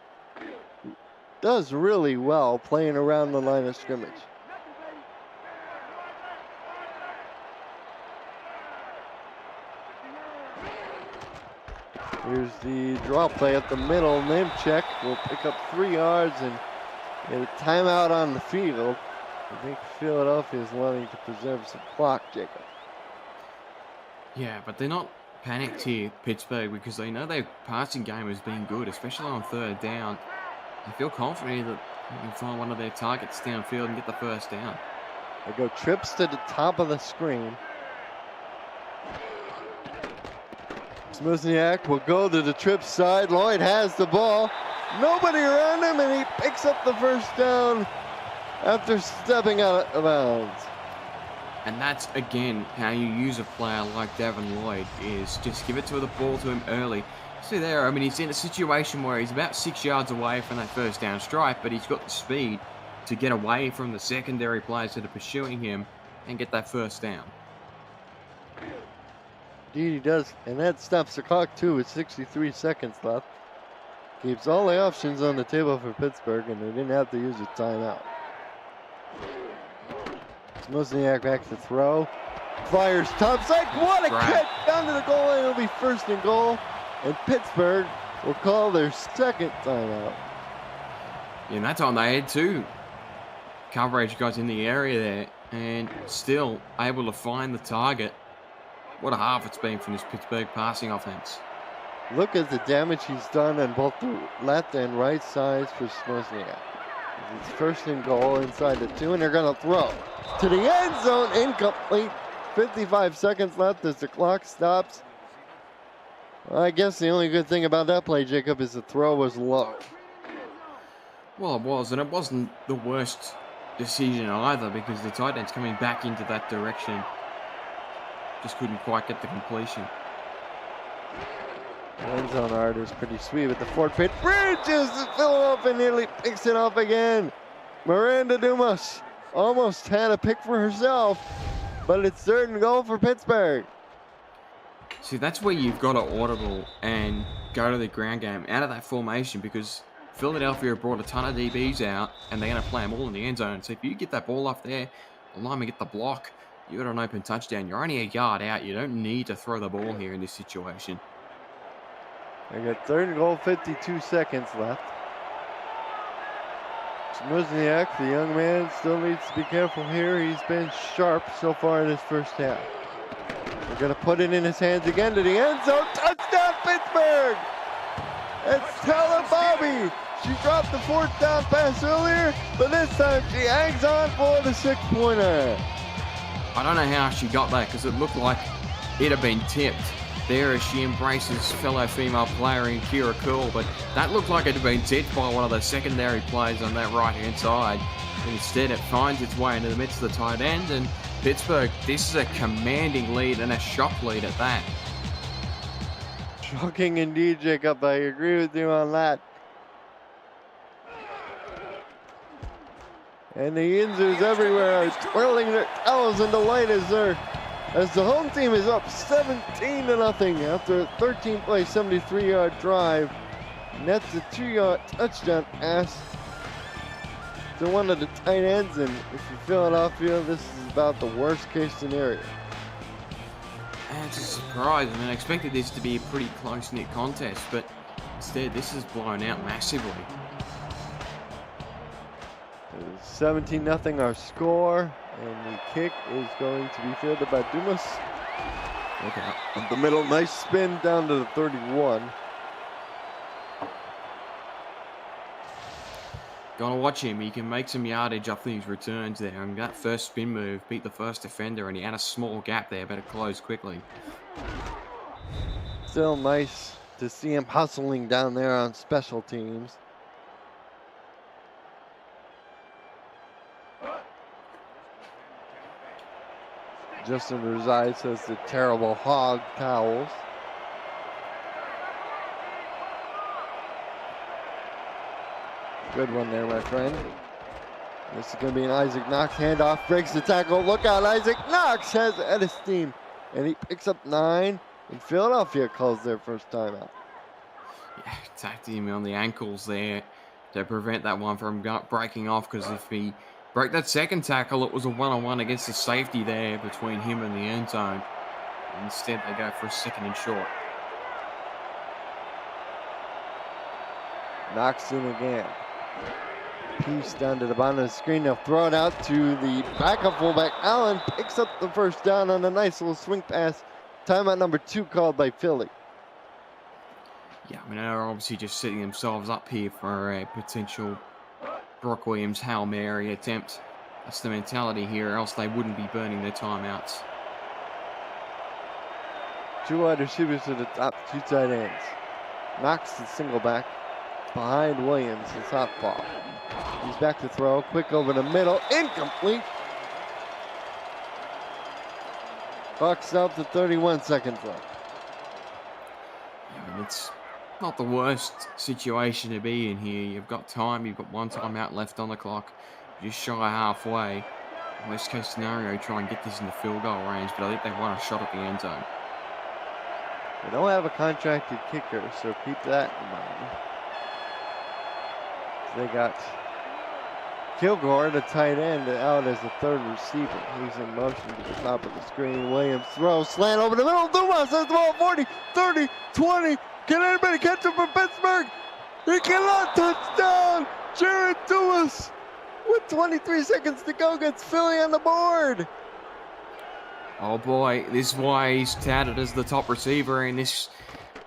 Does really well playing around the line of scrimmage. Here's the draw play at the middle. Name check will pick up 3 yards and get a timeout on the field. I think Philadelphia is wanting to preserve some clock, Jacob. Yeah, but they're not panicked here, Pittsburgh, because they know their passing game has been good, especially on 3rd down. I feel confident that they can find one of their targets downfield and get the 1st down. They go trips to the top of the screen. Smuzniak will go to the trip side. Lloyd has the ball. Nobody around him, and he picks up the 1st down after stepping out of bounds. And that's, again, how you use a player like Devin Lloyd, is just give it to the ball to him early. See there, I mean, he's in a situation where he's about 6 yards away from that 1st down strike, but he's got the speed to get away from the secondary players that are pursuing him and get that 1st down. Indeed he does, and that stops the clock too with 63 seconds left. Keeps all the options on the table for Pittsburgh, and they didn't have to use a timeout. Smozniak back to throw. Fires topside. What a catch down to the goal line. It'll be 1st and goal, and Pittsburgh will call their 2nd timeout. Yeah, and that time they had 2 coverage guys in the area there, and still able to find the target. What a half it's been from this Pittsburgh passing offense. Look at the damage he's done on both the left and right sides for Smozniak. It's 1st and goal inside the 2, and they're going to throw to the end zone. Incomplete. 55 seconds left as the clock stops. Well, I guess the only good thing about that play, Jacob, is the throw was low. Well, it was, and it wasn't the worst decision either, because the tight end's coming back into that direction. Just couldn't quite get the completion. End zone art is pretty sweet with the Fort Pitt Bridges. Philadelphia nearly picks it up again. Miranda Dumas almost had a pick for herself, but it's 3rd and goal for Pittsburgh. See, that's where you've got to audible and go to the ground game out of that formation, because Philadelphia brought a ton of DBs out and they're going to play them all in the end zone. So if you get that ball off there, the lineman get the block, you got an open touchdown. You're only a yard out. You don't need to throw the ball here in this situation. They got 3rd and goal, 52 seconds left. Smuzniak, the young man, still needs to be careful here. He's been sharp so far in his 1st half. They're going to put it in his hands again to the end zone. Touchdown, Pittsburgh! It's Tella Bobby. She dropped the 4th down pass earlier, but this time she hangs on for the 6-pointer. I don't know how she got that, because it looked like it had been tipped there as she embraces fellow female player in Kira Cool, but that looked like it had been tipped by one of the secondary players on that right-hand side. And instead it finds its way into the midst of the tight end, and Pittsburgh, this is a commanding lead and a shock lead at that. Shocking indeed, Jacob. I agree with you on that. And the Yinzers everywhere are twirling their towels in delight as the home team is up 17-0 after a 13-play, 73-yard drive. And that's a 2-yard touchdown pass to one of the tight ends. And if you're Philadelphia, this is about the worst-case scenario. And it's a surprise. I mean, I expected this to be a pretty close-knit contest, but instead this is blown out massively. 17-0 our score, and the kick is going to be fielded by Dumas. Okay, up the middle, nice spin down to the 31. Gotta watch him. He can make some yardage off these returns there. And that first spin move beat the first defender, and he had a small gap there. Better close quickly. Still nice to see him hustling down there on special teams. Justin Rosai says the terrible hog towels. Good one there, my friend. This is going to be an Isaac Knox handoff. Breaks the tackle. Look out, Isaac Knox has Edis team. And he picks up 9. And Philadelphia calls their first timeout. Yeah, attacked him on the ankles there to prevent that one from breaking off, because if he broke that second tackle, it was a one-on-one against the safety there between him and the end zone. Instead, they go for a 2nd and short. Knox in again. Peace down to the bottom of the screen. They'll throw it out to the backup fullback. Allen picks up the first down on a nice little swing pass. Timeout number 2 called by Philly. Yeah, I mean, they're obviously just setting themselves up here for a potential Brock Williams Hail Mary attempt. That's the mentality here, else they wouldn't be burning their timeouts. 2 wide receivers to the top, 2 tight ends. Knox the single back. Behind Williams, the top ball. He's back to throw, quick over the middle, incomplete. Bucks up to 31 seconds left. Yeah, I mean, it's not the worst situation to be in here. You've got time, you've got 1 timeout left on the clock. Just shy halfway. Worst case scenario, try and get this in the field goal range, but I think they want a shot at the end zone. They don't have a contracted kicker, so keep that in mind. They got Kilgore, the tight end, out as the 3rd receiver. He's in motion to the top of the screen. Williams throws, slant over the middle. Dumas has the ball, 40, 30, 20. Can anybody catch him from Pittsburgh? He cannot. Touchdown! Jared Dumas, with 23 seconds to go, gets Philly on the board. Oh boy, this is why he's touted as the top receiver in this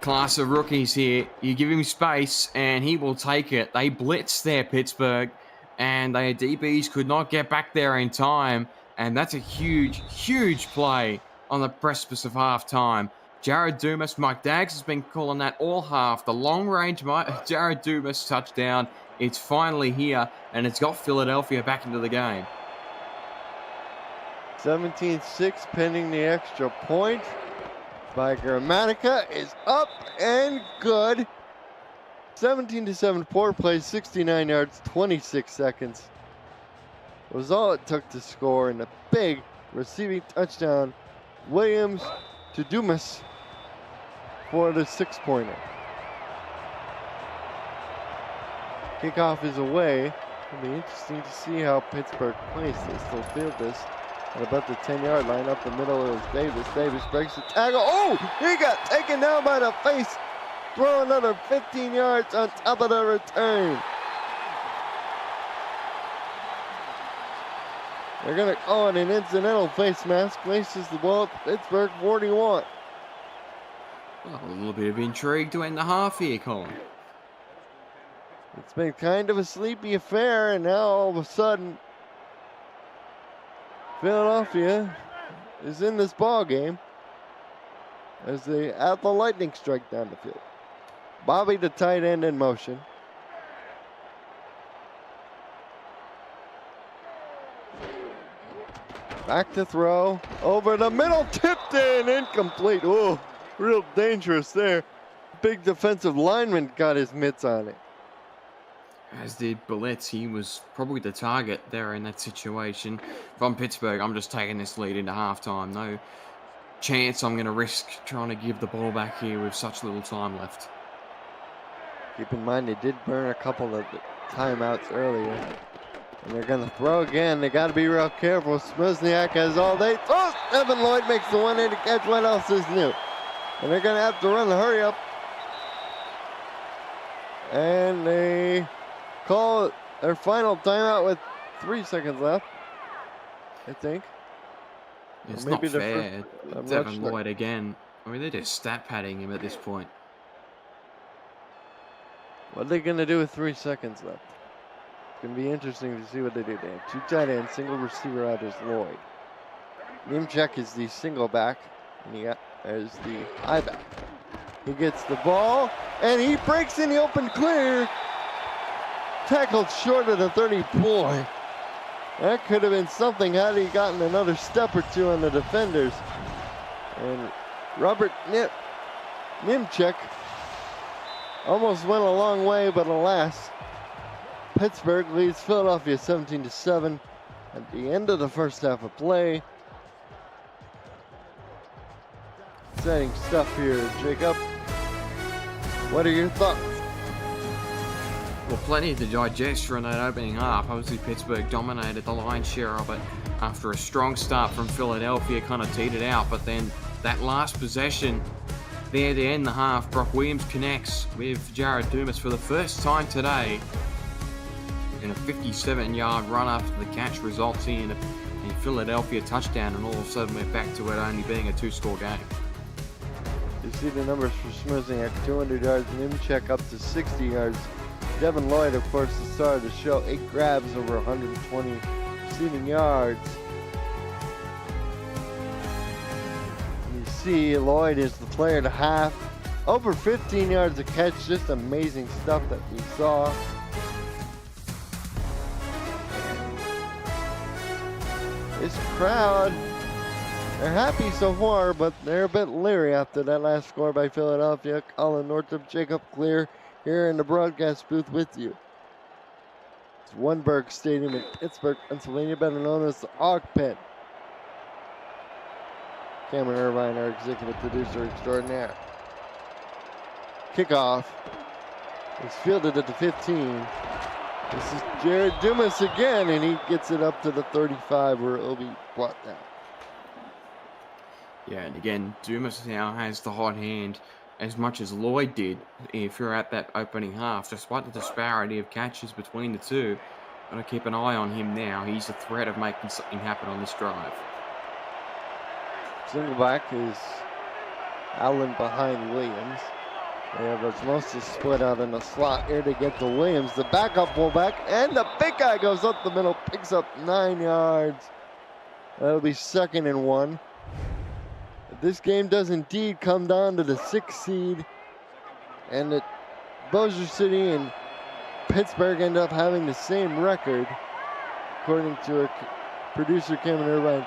class of rookies here. You give him space and he will take it. They blitzed there, Pittsburgh, and their DBs could not get back there in time. And that's a huge, huge play on the precipice of halftime. Jared Dumas, Mike Daggs has been calling that all half. The long-range Jared Dumas touchdown. It's finally here, and it's got Philadelphia back into the game. 17-6 pending the extra point by Gramatica is up and good. 17-7, 4 plays, 69 yards, 26 seconds. Was all it took to score, and a big receiving touchdown. Williams to Dumas for the 6-pointer. Kickoff is away. It'll be interesting to see how Pittsburgh plays this. They'll field this at about the 10-yard line. Up the middle is Davis. Davis breaks the tackle. Oh, he got taken down by the face. Throw another 15 yards on top of the return. They're going to call it an incidental face mask. Places the ball at Pittsburgh 41. Well, a little bit of intrigue to end the half here, Colin. It's been kind of a sleepy affair, and now all of a sudden, Philadelphia is in this ball game as they add the lightning strike down the field. Bobby, the tight end, in motion. Back to throw, over the middle, tipped in, incomplete. Oh, real dangerous there. Big defensive lineman got his mitts on it. As did Bullets. He was probably the target there in that situation. From Pittsburgh, I'm just taking this lead into halftime. No chance I'm going to risk trying to give the ball back here with such little time left. Keep in mind, they did burn a couple of timeouts earlier. And they're going to throw again. They got to be real careful. Smizniak has all day. Oh, Evan Lloyd makes the one-handed catch. What else is new? And they're going to have to run the hurry up. And they call their final timeout with 3 seconds left, I think. It's not fair. It's Evan Lloyd again. I mean, they're just stat padding him at this point. What are they going to do with 3 seconds left? It's going to be interesting to see what they do. They have 2 tight ends, single receiver out is Lloyd. Nimchek is the single back, and he is the high back. He gets the ball, and he breaks in the open clear. Tackled short of the 30. Boy, that could have been something had he gotten another step or two on the defenders. And Robert Nimchek almost went a long way, but alas, Pittsburgh leads Philadelphia 17-7 at the end of the first half of play. Exciting stuff here, Jacob. What are your thoughts? Well, plenty to digest from that opening half. Obviously, Pittsburgh dominated the lion's share of it after a strong start from Philadelphia, kind of teetered out, but then that last possession there to end the half, Brock Williams connects with Jared Dumas for the first time today, and a 57-yard run after the catch results in a Philadelphia touchdown, and all of a sudden we're back to it only being a 2-score game. You see the numbers for Smizniak, 200 yards, Nimchek up to 60 yards. Devin Lloyd, of course, the star of the show, 8 grabs over 120 receiving yards. You see Lloyd is the player to have. Over 15 yards a catch, just amazing stuff that we saw. This crowd, they're happy so far, but they're a bit leery after that last score by Philadelphia. Colin Northup, Jacob Clear here in the broadcast booth with you. It's Wenberg Stadium in Pittsburgh, Pennsylvania, better known as the Og Pit. Cameron Irvine, our executive producer extraordinaire. Kickoff is fielded at the 15. This is Jared Dumas again, and he gets it up to the 35 where it'll be brought down. Yeah, and again, Dumas now has the hot hand as much as Lloyd did if you're at that opening half. Despite the disparity of catches between the two, gotta keep an eye on him now. He's a threat of making something happen on this drive. Single back is Allen behind Williams. They have Osmosis split out in the slot here to get to Williams, the backup fullback, and the big guy goes up the middle, picks up 9 yards. That'll be 2nd and 1. This game does indeed come down to the 6th seed, and that Bossier City and Pittsburgh end up having the same record, according to a producer Cameron Irvine.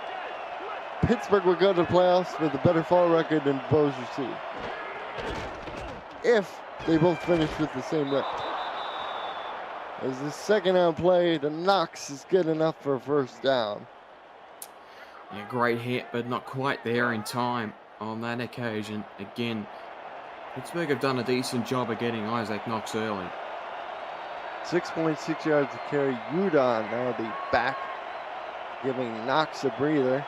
Pittsburgh will go to the playoffs with a better fall record than Bossier City, if they both finish with the same record. As the second down play, the Knox is good enough for a first down. Yeah, great hit, but not quite there in time on that occasion. Again, Pittsburgh have done a decent job of getting Isaac Knox early. 6.6 yards to carry. Udon now be back, giving Knox a breather.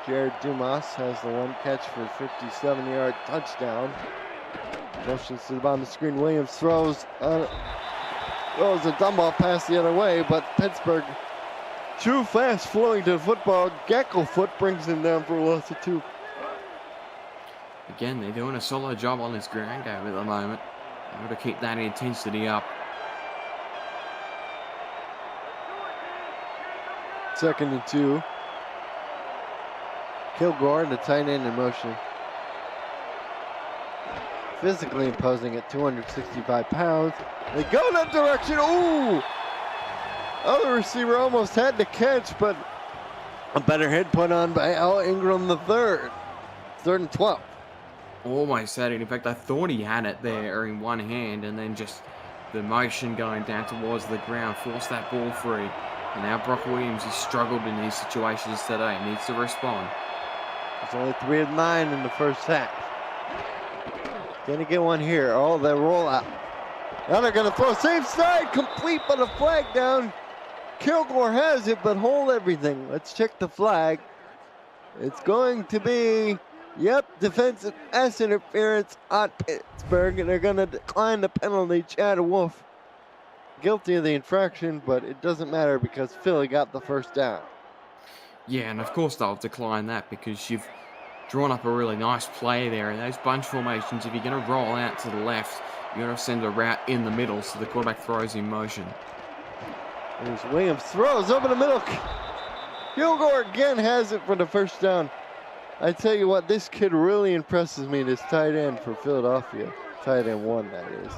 Jared Dumas has the one catch for a 57-yard touchdown. Motions to the bottom of the screen. Williams throws a dumb off pass the other way, but Pittsburgh too fast flowing to the football. Geckelfoot brings him down for a loss of 2. Again, they're doing a solid job on this ground game at the moment. They've got to keep that intensity up. 2nd and 2. Kilgore, the tight end in motion. Physically imposing at 265 pounds. They go in that direction. Ooh! Other receiver almost had the catch, but a better hit put on by Al Ingram III. 3rd and 12. Almost had it. In fact, I thought he had it there in one hand, and then just the motion going down towards the ground forced that ball free. And now Brock Williams has struggled in these situations today. He needs to respond. It's only 3 of 9 in the first half. Gonna get one here. Oh, they roll out. Now they're gonna throw same side, complete, but a flag down. Kilgore has it, but hold everything. Let's check the flag. It's going to be, defensive pass interference on Pittsburgh, and they're gonna decline the penalty. Chad Wolf guilty of the infraction, but it doesn't matter because Philly got the first down. Yeah, and of course they'll decline that because you've drawn up a really nice play there. And those bunch formations, if you're going to roll out to the left, you're going to send a route in the middle so the quarterback throws in motion. There's Williams, throws over the middle. Kilgore again has it for the first down. I tell you what, this kid really impresses me, this tight end for Philadelphia. Tight end 1, that is.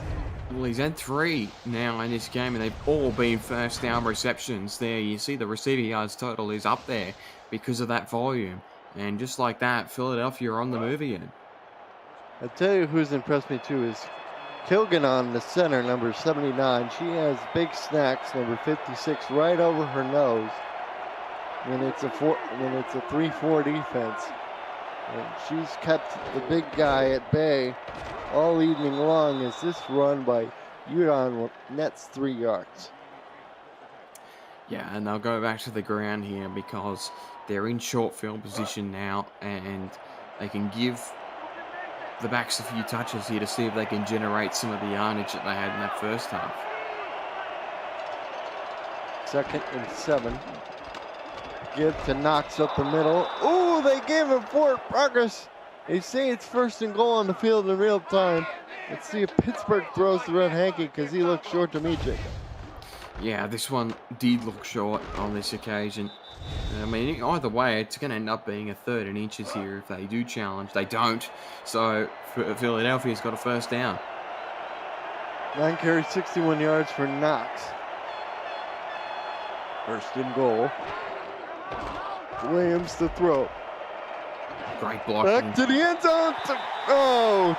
Well, he's had 3 now in this game, and they've all been first down receptions. There, you see the receiving yards total is up there because of that volume. And just like that, Philadelphia are on the move again. I tell you who's impressed me too is Kilganon, the center, number 79. She has big snacks, number 56, right over her nose. When it's a 3-4 defense. And she's kept the big guy at bay all evening long as this run by Udon nets 3 yards. Yeah, and they'll go back to the ground here because they're in short field position now, and they can give the backs a few touches here to see if they can generate some of the yardage that they had in that first half. 2nd and 7. Give to Knox up the middle. Ooh, they gave him forward progress. They say it's 1st and goal on the field in real time. Let's see if Pittsburgh throws the red hanky because he looks short to me, Jacob. Yeah, this one did look short on this occasion. I mean, either way, it's going to end up being a 3rd and inches here if they do challenge. They don't. So Philadelphia's got a 1st down. 9 carries, 61 yards for Knox. 1st and goal. Williams to throw. Great blocking. Back to the end zone.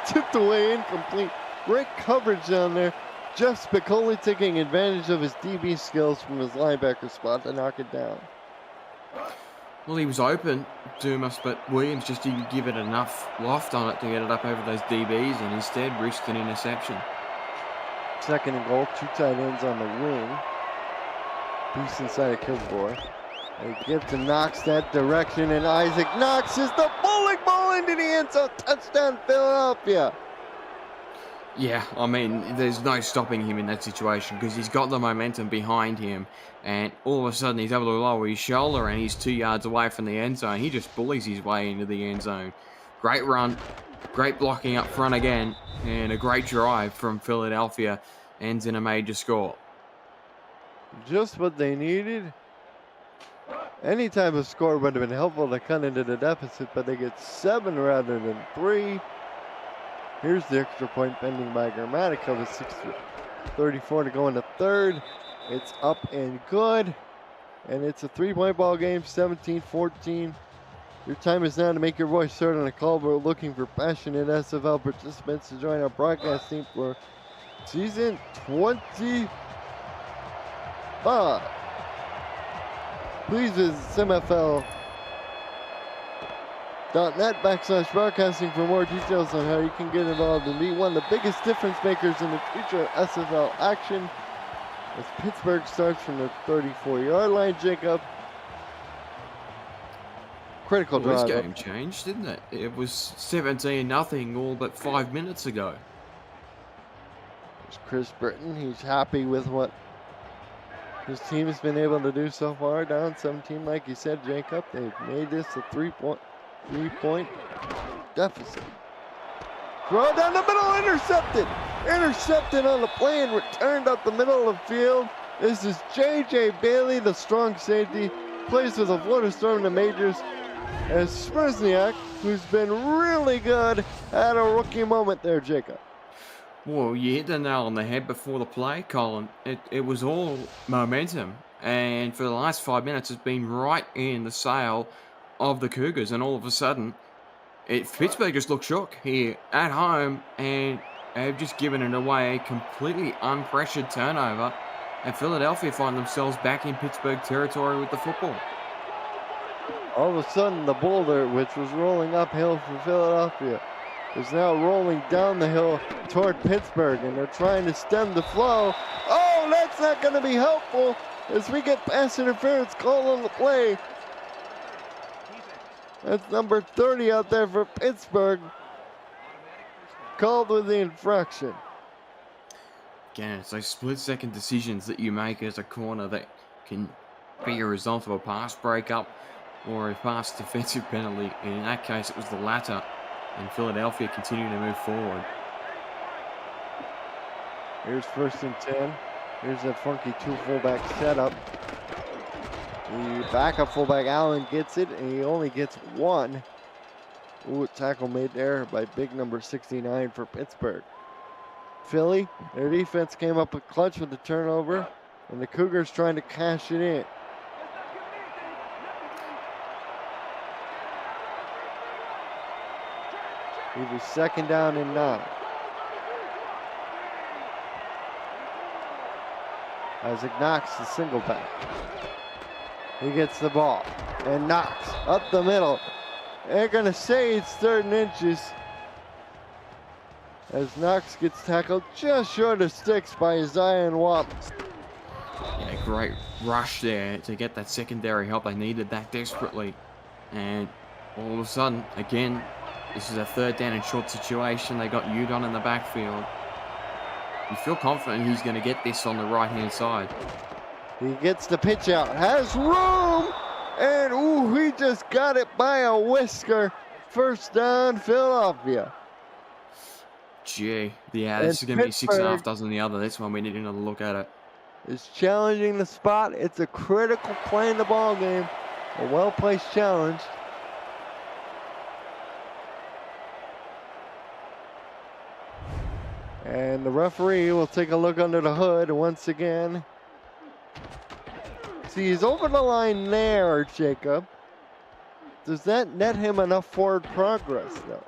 Tipped away, incomplete. Great coverage down there. Jeff Spicoli taking advantage of his DB skills from his linebacker spot to knock it down. Well, he was open, Dumas, but Williams just didn't give it enough loft on it to get it up over those DBs and instead risked an interception. 2nd and goal, 2 tight ends on the wing. Piece inside of Kilgore. They give to Knox that direction, and Isaac Knox is the bowling ball into the end zone. Touchdown, Philadelphia. Yeah, I mean, there's no stopping him in that situation because he's got the momentum behind him, and all of a sudden he's able to lower his shoulder and he's 2 yards away from the end zone. He just bullies his way into the end zone. Great run, great blocking up front again, and a great drive from Philadelphia ends in a major score. Just what they needed. Any type of score would have been helpful to cut into the deficit, but they get 7 rather than 3. Here's the extra point pending by Grammatica with 6:34 to go in the 3rd. It's up and good. And it's a 3-point ball game, 17-14. Your time is now to make your voice heard on a call. We're looking for passionate SFL participants to join our broadcast team for season 25. Please visit simfl.net/broadcasting for more details on how you can get involved and be one of the biggest difference makers in the future of SFL action. As Pittsburgh starts from the 34-yard line, Jacob. Critical drive. This game changed, didn't it? It was 17-0 all but 5 minutes ago. There's Chris Britton. He's happy with what his team has been able to do so far. Down 17, like you said, Jacob. They've made this a three-point deficit. Throw down the middle, intercepted. Intercepted on the play and returned up the middle of the field. This is J.J. Bailey, the strong safety. Plays with the Florida Storm in the majors. As Smrzniak, who's been really good, had a rookie moment there, Jacob. Well, you hit the nail on the head before the play, Colin. It was all momentum. And for the last 5 minutes, it's been right in the sail of the Cougars. And all of a sudden, Pittsburgh just looked shook here at home. And they've just given it away. Completely unpressured turnover. And Philadelphia find themselves back in Pittsburgh territory with the football. All of a sudden, the boulder, which was rolling uphill for Philadelphia, is now rolling down the hill toward Pittsburgh, and they're trying to stem the flow. Oh, that's not going to be helpful as we get pass interference called on the play. That's number 30 out there for Pittsburgh, called with the infraction. Again, it's those split-second decisions that you make as a corner that can be a result of a pass breakup or a pass defensive penalty. And in that case, it was the latter. And Philadelphia continuing to move forward. Here's 1st and 10. Here's that funky 2 fullback setup. The backup fullback Allen gets it, and he only gets 1. Ooh, tackle made there by big number 69 for Pittsburgh. Philly, their defense came up with clutch with the turnover, and the Cougars trying to cash it in. It was 2nd down and 9. Isaac Knox, the single back. He gets the ball and knocks up the middle. They're gonna say it's 3rd and inches as Knox gets tackled just short of sticks by Zion Wallace. Yeah, great rush there to get that secondary help. They needed that desperately. And all of a sudden, again, this is a 3rd down and short situation. They got Udon in the backfield. You feel confident he's going to get this on the right-hand side. He gets the pitch out, has room, and ooh, he just got it by a whisker. 1st down, Philadelphia. Gee, yeah, this is going to be 6.5 dozen the other. That's when we need another look at it. It's challenging the spot. It's a critical play in the ball game. A well-placed challenge. And the referee will take a look under the hood once again. See, he's over the line there, Jacob. Does that net him enough forward progress, though?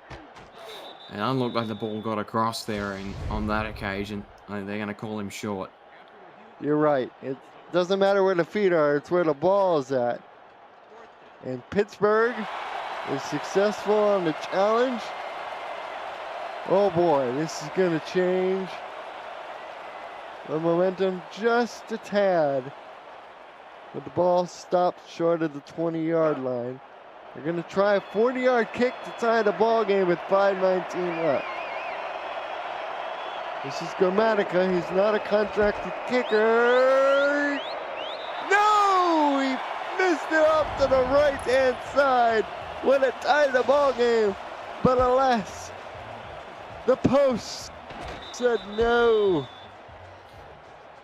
It doesn't look like the ball got across there, and on that occasion, I think they're going to call him short. You're right. It doesn't matter where the feet are, it's where the ball is at. And Pittsburgh is successful on the challenge. Oh boy, this is going to change the momentum just a tad. But the ball stopped short of the 20-yard line. They're going to try a 40-yard kick to tie the ball game with 5:19 left. This is Grammatica. He's not a contracted kicker. No! He missed it off to the right-hand side when it tied the ball game. But alas, the post said no.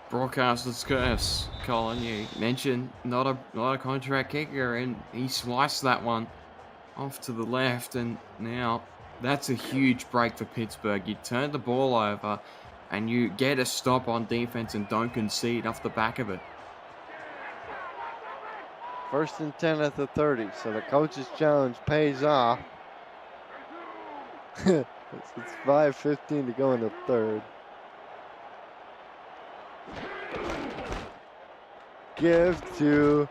Broadcaster's curse, Colin. You mentioned not a contract kicker, and he sliced that one off to the left, and now that's a huge break for Pittsburgh. You turn the ball over, and you get a stop on defense and don't concede off the back of it. 1st and 10 at the 30, so the coach's challenge pays off. It's 5:15 to go in the 3rd. Give to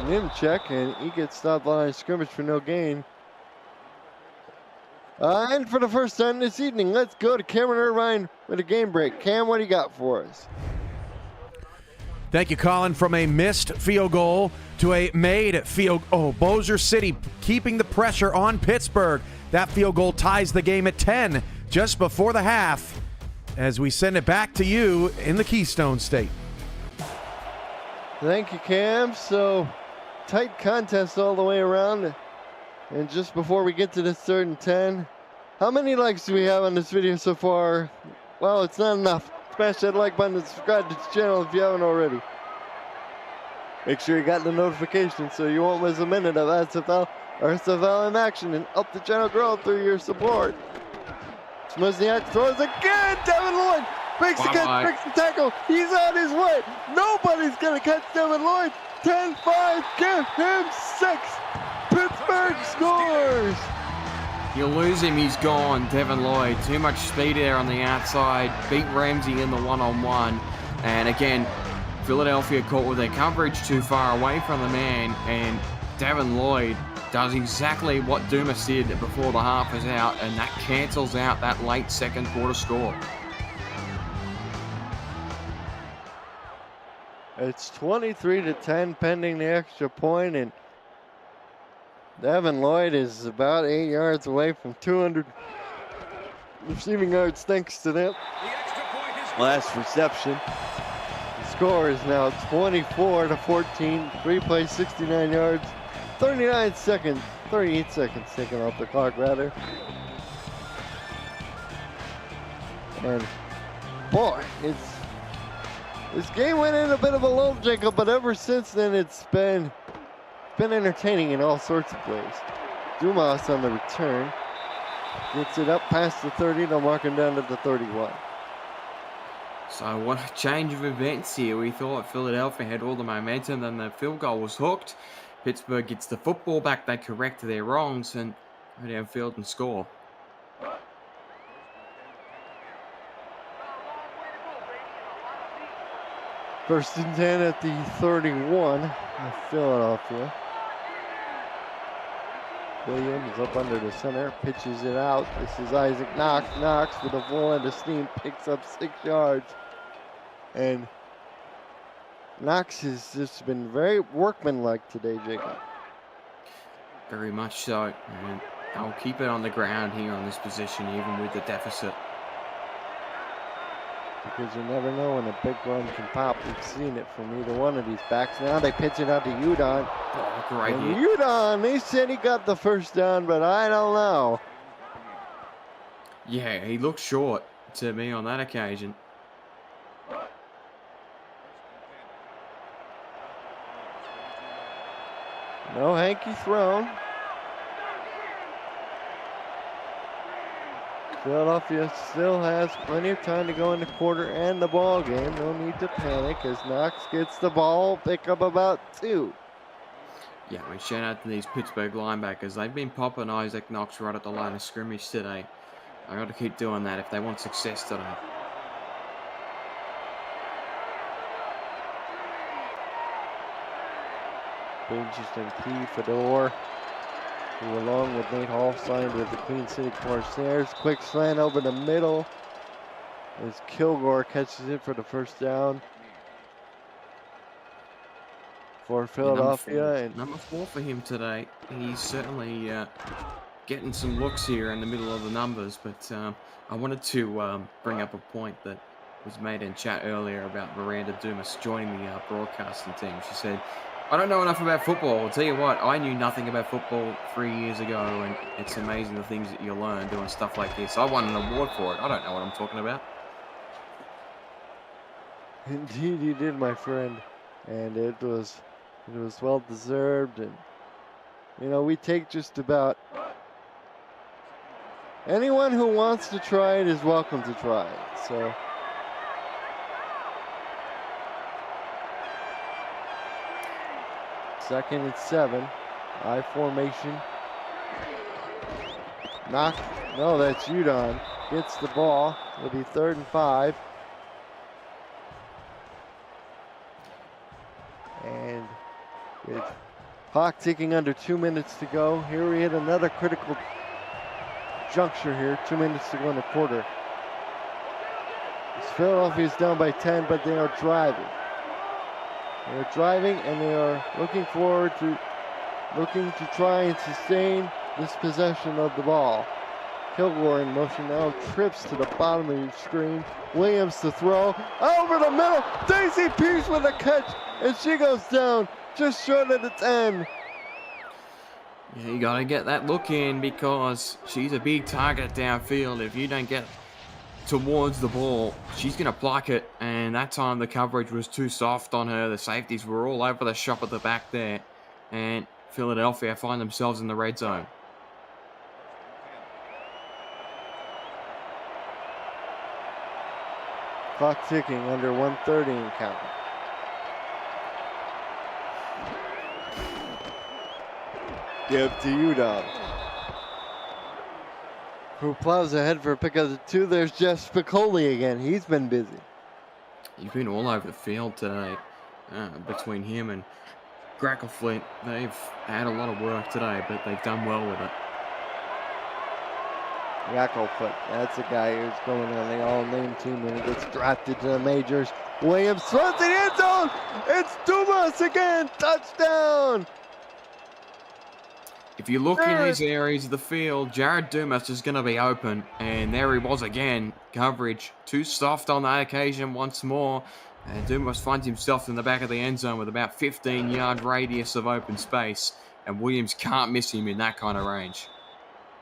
Nimchek, and he gets stopped line of scrimmage for no gain. And for the first time this evening, let's go to Cameron Irvine with a game break. Cam, what do you got for us? Thank you, Colin. From a missed field goal to a made field. Oh, Bossier City keeping the pressure on Pittsburgh. That field goal ties the game at 10 just before the half as we send it back to you in the Keystone State. Thank you, Cam. So, tight contest all the way around. And just before we get to this 3rd and 10, how many likes do we have on this video so far? Well, it's not enough. Smash that like button and subscribe to the channel if you haven't already. Make sure you got the notification so you won't miss a minute of SFL or SFLm action, and help the channel grow through your support. Smuzniak throws again. Devin Lloyd breaks the catch, breaks the tackle. He's on his way. Nobody's going to catch Devin Lloyd. 10-5, give him 6. Pittsburgh scores. You lose him, he's gone. Devin Lloyd, too much speed there on the outside. Beat Ramsey in the one-on-one. And again, Philadelphia caught with their coverage too far away from the man. And Devin Lloyd does exactly what Dumas did before the half is out. And that cancels out that late 2nd quarter score. It's 23-10 pending the extra point, and Devin Lloyd is about 8 yards away from 200 receiving yards thanks to that last reception. The score is now 24-14. 3 plays, 69 yards, 38 seconds taken off the clock rather. And boy, this game went in a bit of a lull, Jacob, but ever since then it's been entertaining in all sorts of ways. Dumas on the return gets it up past the 30. They'll mark him down to the 31. So what a change of events here. We thought Philadelphia had all the momentum, then the field goal was hooked. Pittsburgh gets the football back. They correct their wrongs and go downfield and score. First and 10 at the 31 of Philadelphia. Williams up under the center, pitches it out. This is Isaac Knox. Knox with a full end of steam picks up 6 yards. And Knox has just been very workmanlike today, Jacob. Very much so. And I'll keep it on the ground here on this position, even with the deficit. Because you never know when a big run can pop. We've seen it from either one of these backs. Now they pitch it out to Udon. Oh, great And hit. Udon, they said he got the first down, but I don't know. Yeah, he looked short to me on that occasion. No hanky thrown. Philadelphia still has plenty of time to go in the quarter and the ball game. No need to panic as Knox gets the ball, pick up about 2. Yeah, we shout out to these Pittsburgh linebackers. They've been popping Isaac Knox right at the line of scrimmage today. I got to keep doing that if they want success today. Burgess and P. Fedor, who along with Nate Hall signed with the Queen City Corsairs. Quick slant over the middle as Kilgore catches it for the first down for Philadelphia. Number four for him today. He's certainly getting some looks here in the middle of the numbers, but I wanted to bring up a point that was made in chat earlier about Miranda Dumas joining the broadcasting team. She said, I don't know enough about football. I'll tell you what, I knew nothing about football 3 years ago, and it's amazing the things that you learn doing stuff like this. I won an award for it. I don't know what I'm talking about. Indeed you did, my friend, and it was well deserved. And you know, we take just about anyone who wants to try it is welcome to try it. So second and 7, I formation. Knock. No, that's Udon. Gets the ball. It'll be 3rd and 5. And with clock ticking under 2 minutes to go, here we hit another critical juncture here. 2 minutes to go in the quarter. Philadelphia's down by 10, but they are driving. They're driving, and they are looking to try and sustain this possession of the ball. Kilgore in motion now, trips to the bottom of your screen. Williams to throw, over the middle. Daisy Pierce with a catch, and she goes down just short of the 10. Yeah, you got to get that look in because she's a big target downfield. If you don't get towards the ball, she's going to block it, and that time the coverage was too soft on her. The safeties were all over the shop at the back there, and Philadelphia find themselves in the red zone. Clock ticking under 1:30 and counting. Give to Udon, who plows ahead for a pick of the 2. There's Jeff Spicoli again. He's been busy. He's been all over the field today. Between him and Gracklefleet, they've had a lot of work today, but they've done well with it. Gracklefleet, that's a guy who's going on the all-name team when he gets drafted to the majors. Williams throws the end zone. It's Dumas again. Touchdown. If you look in these areas of the field, Jared Dumas is going to be open, and there he was again. Coverage too soft on that occasion once more, and Dumas finds himself in the back of the end zone with about 15-yard radius of open space, and Williams can't miss him in that kind of range.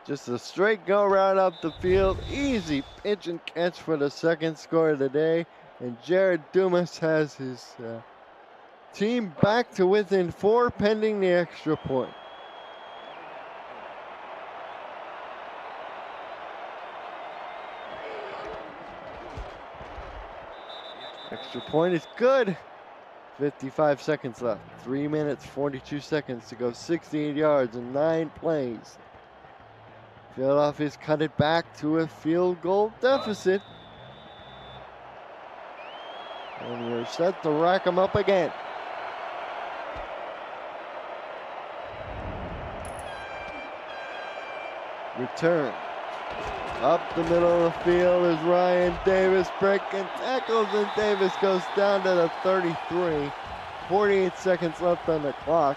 Just a straight go right up the field. Easy pitch and catch for the second score of the day, and Jared Dumas has his team back to within 4 pending the extra point. Extra point is good. 55 seconds left. 3 minutes, 42 seconds to go. 68 yards and 9 plays. Philadelphia's cut it back to a field goal deficit. And we're set to rack them up again. Return. Up the middle of the field is Ryan Davis breaking tackles, and Davis goes down to the 33. 48 seconds left on the clock.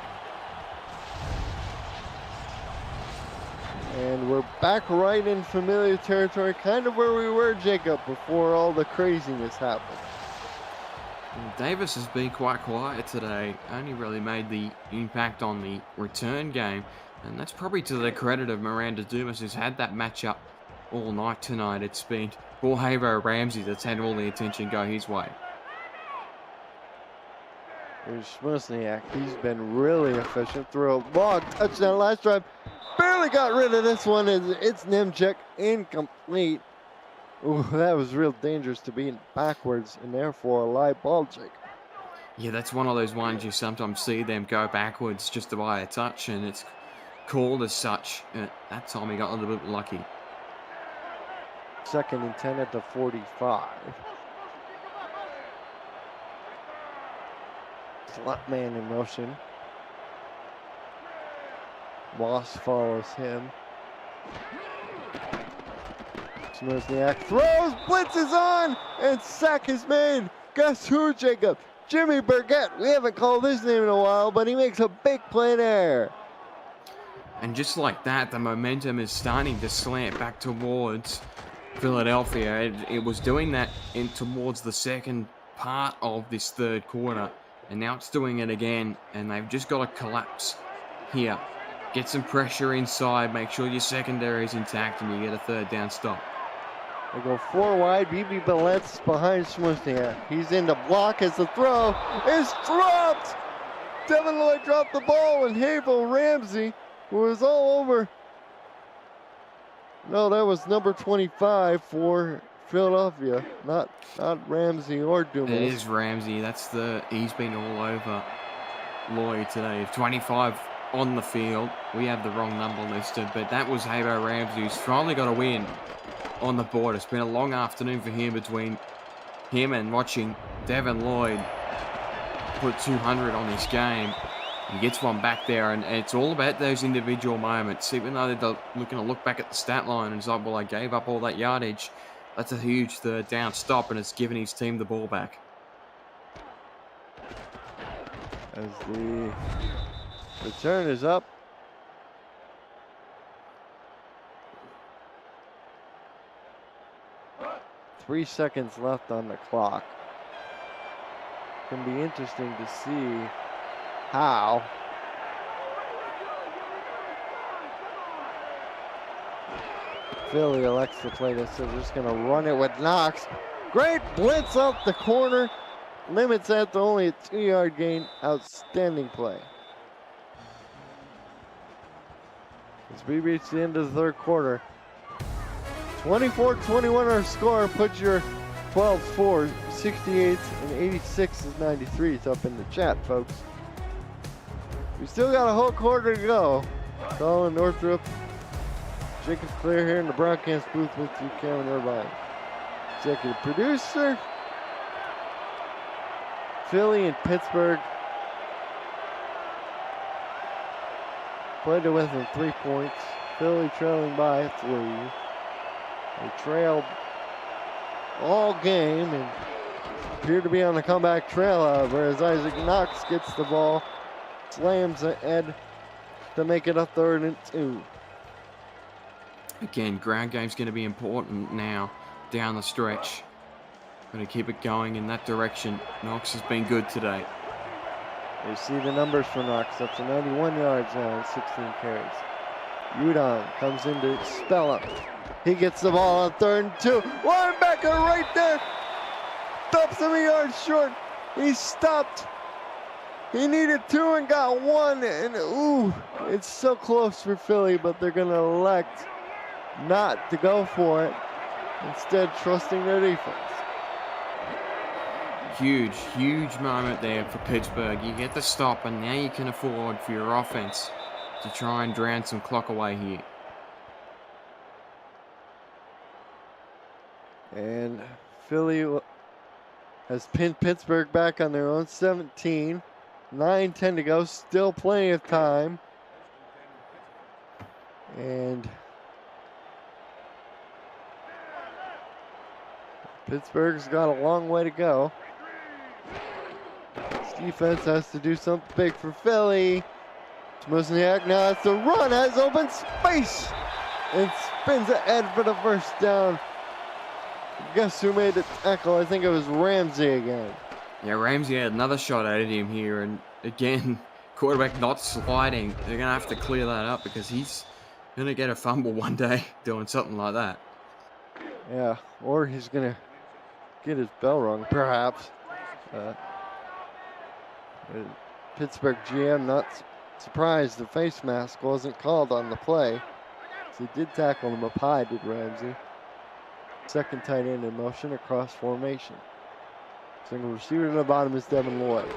And we're back right in familiar territory, kind of where we were, Jacob, before all the craziness happened. Davis has been quite quiet today, only really made the impact on the return game, and that's probably to the credit of Miranda Dumas, who's had that matchup all night tonight. It's been poor Havo Ramsey that's had all the attention go his way. Here's Schmusniak. He's been really efficient. Through a long touchdown last drive. Barely got rid of this one. It's Nemchek, incomplete. Ooh, that was real dangerous to be backwards and therefore a live ball, Jake. Yeah, that's one of those ones you sometimes see them go backwards just to buy a touch, and it's called as such. That time he got a little bit lucky. 2nd and 10 at the 45. Slot man in motion. Moss follows him. Smozniak throws, blitz is on, and sack is made. Guess who, Jacob? Jimmy Burgett. We haven't called his name in a while, but he makes a big play there. And just like that, the momentum is starting to slant back towards Philadelphia. It was doing that towards the second part of this third quarter, and now it's doing it again, and they've just got to collapse here. Get some pressure inside, make sure your secondary is intact, and you get a third down stop. They go 4 wide. BB Bellet's behind Schmusniak. He's in the block as the throw is dropped. Devin Lloyd dropped the ball, and Havo Ramsey, who was all over. No, that was number 25 for Philadelphia, not Ramsey or Dumas. It is Ramsey. He's been all over Lloyd today. 25 on the field. We have the wrong number listed, but that was Havo Ramsey, who's finally got a win on the board. It's been a long afternoon for him, between him and watching Devin Lloyd put 200 on this game. He gets one back there, and it's all about those individual moments. Even though they're looking to look back at the stat line and it's like, well, I gave up all that yardage. That's a huge third down stop, and it's given his team the ball back. As the return is up. Three seconds left on the clock. Can be interesting to see how Philly elects to play this. They're just going to run it with Knox. Great blitz up the corner. Limits that to only a 2-yard gain. Outstanding play. As we reach the end of the third quarter, 24-21 our score. Put your 12-4, 68 and 86 is 93. It's up in the chat, folks. We still got a whole quarter to go. Colin Northrup, Jacob Clear here in the broadcast booth with you, Cameron Irvine. Executive producer, Philly and Pittsburgh. Played it within 3 points. Philly trailing by 3. They trailed all game and appear to be on the comeback trail, however, as Isaac Knox gets the ball, slams ahead to make it a 3rd and 2. Again, ground game's going to be important now down the stretch. Going to keep it going in that direction. Knox has been good today. You see the numbers for Knox, up to 91 yards now and 16 carries. Udon comes in to spell up. He gets the ball on 3rd and 2. Linebacker right there. Stops him a yard short. He stopped. He needed 2 and got 1. And ooh, it's so close for Philly, but they're going to elect not to go for it. Instead, trusting their defense. Huge moment there for Pittsburgh. You get the stop, and now you can afford for your offense to try and drown some clock away here. And Philly has pinned Pittsburgh back on their own 17. 9:10 to go, still plenty of time. And Pittsburgh's got a long way to go. This defense has to do something big for Philly. Wozniak now has to run, has open space, and spins ahead for the first down. Guess who made the tackle? I think it was Ramsey again. Yeah, Ramsey had another shot at him here, and again, quarterback not sliding. They're going to have to clear that up because he's going to get a fumble one day doing something like that. Yeah, or he's going to get his bell rung, perhaps. Pittsburgh GM not surprised the face mask wasn't called on the play. So he did tackle him up high, did Ramsey. Second tight end in motion across formation. Single receiver to the bottom is Devin Lloyd.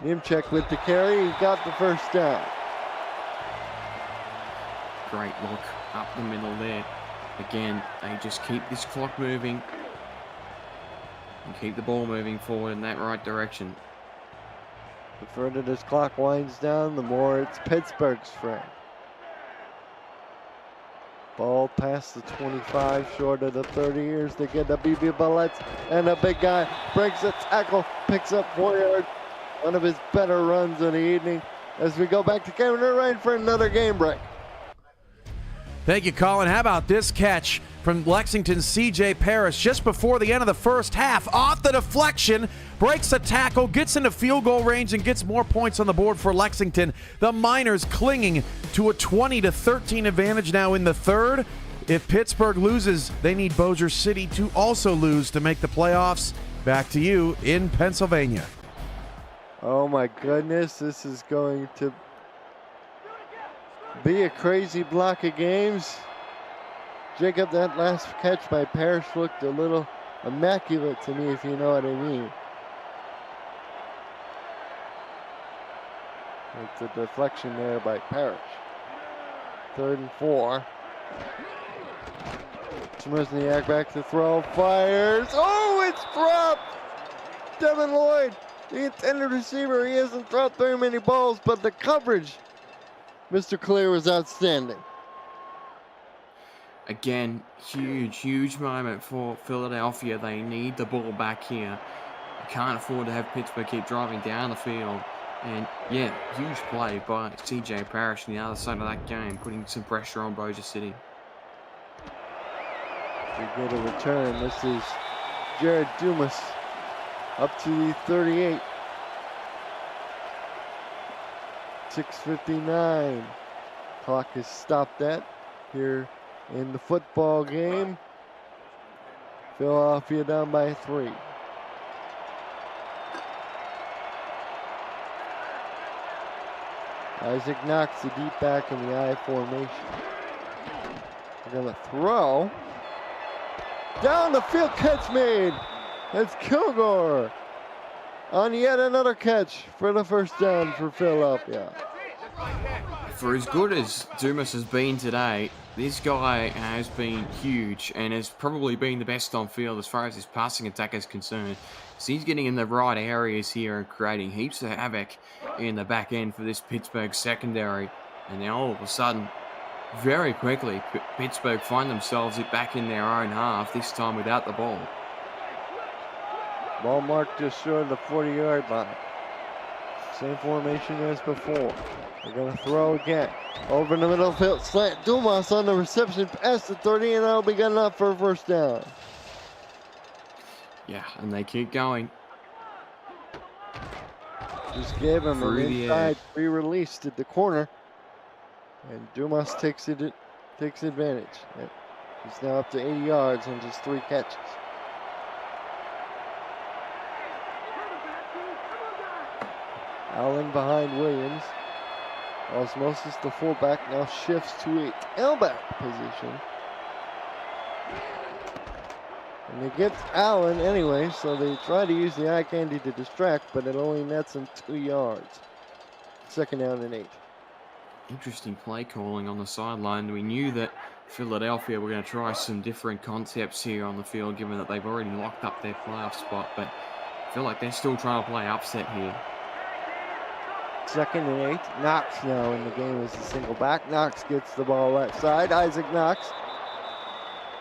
Nimchek with the carry, he got the first down. Great look up the middle there. Again, they just keep this clock moving and keep the ball moving forward in that right direction. The further this clock winds down, the more it's Pittsburgh's friend. Ball past the 25, short of the 30 years. They get the BB bullets, and a big guy breaks a tackle, picks up 4 yards. One of his better runs of the evening as we go back to Cameron Ryan for another game break. Thank you, Colin. How about this catch from Lexington's C.J. Parrish just before the end of the first half? Off the deflection, breaks a tackle, gets into field goal range, and gets more points on the board for Lexington. The Miners clinging to a 20-13 advantage now in the third. If Pittsburgh loses, they need Bossier City to also lose to make the playoffs. Back to you in Pennsylvania. Oh my goodness, this is going to be a crazy block of games. Jacob, that last catch by Parrish looked a little immaculate to me, if you know what I mean. It's a deflection there by Parrish. 3rd and 4. Wozniak back to throw, fires. Oh, it's dropped! Devin Lloyd, the intended receiver, he hasn't dropped very many balls, but the coverage, Mr. Clear, was outstanding. Again, huge moment for Philadelphia. They need the ball back here. They can't afford to have Pittsburgh keep driving down the field. And yeah, huge play by C.J. Parrish on the other side of that game, putting some pressure on Bossier City. We get a return. This is Jared Dumas up to the 38. 6:59. Clock is stopped at here in the football game. Philadelphia down by 3. Isaac Knox, the deep back in the I formation. They're going to throw. Down the field, catch made. That's Kilgore on yet another catch for the first down for Philadelphia. For as good as Dumas has been today, this guy has been huge and has probably been the best on field as far as his passing attack is concerned. So he's getting in the right areas here and creating heaps of havoc in the back end for this Pittsburgh secondary. And then all of a sudden, very quickly, Pittsburgh find themselves back in their own half, this time without the ball. Ball marked just short of the 40-yard line. Same formation as before. They're going to throw again. Over in the middle of the field, slant. Dumas on the reception past the 30, and that'll be good enough for a first down. Yeah, and they keep going. Just gave him an inside free release to the corner. And Dumas takes advantage. He's now up to 80 yards on just 3 catches. Allen behind Williams. Osmosis, the fullback, now shifts to a tailback position. And they get Allen anyway, so they try to use the eye candy to distract, but it only nets them 2 yards. 2nd down and 8. Interesting play calling on the sideline. We knew that Philadelphia were going to try some different concepts here on the field, given that they've already locked up their playoff spot, but I feel like they're still trying to play upset here. 2nd and 8. Knox now in the game as a single back. Knox gets the ball left side. Isaac Knox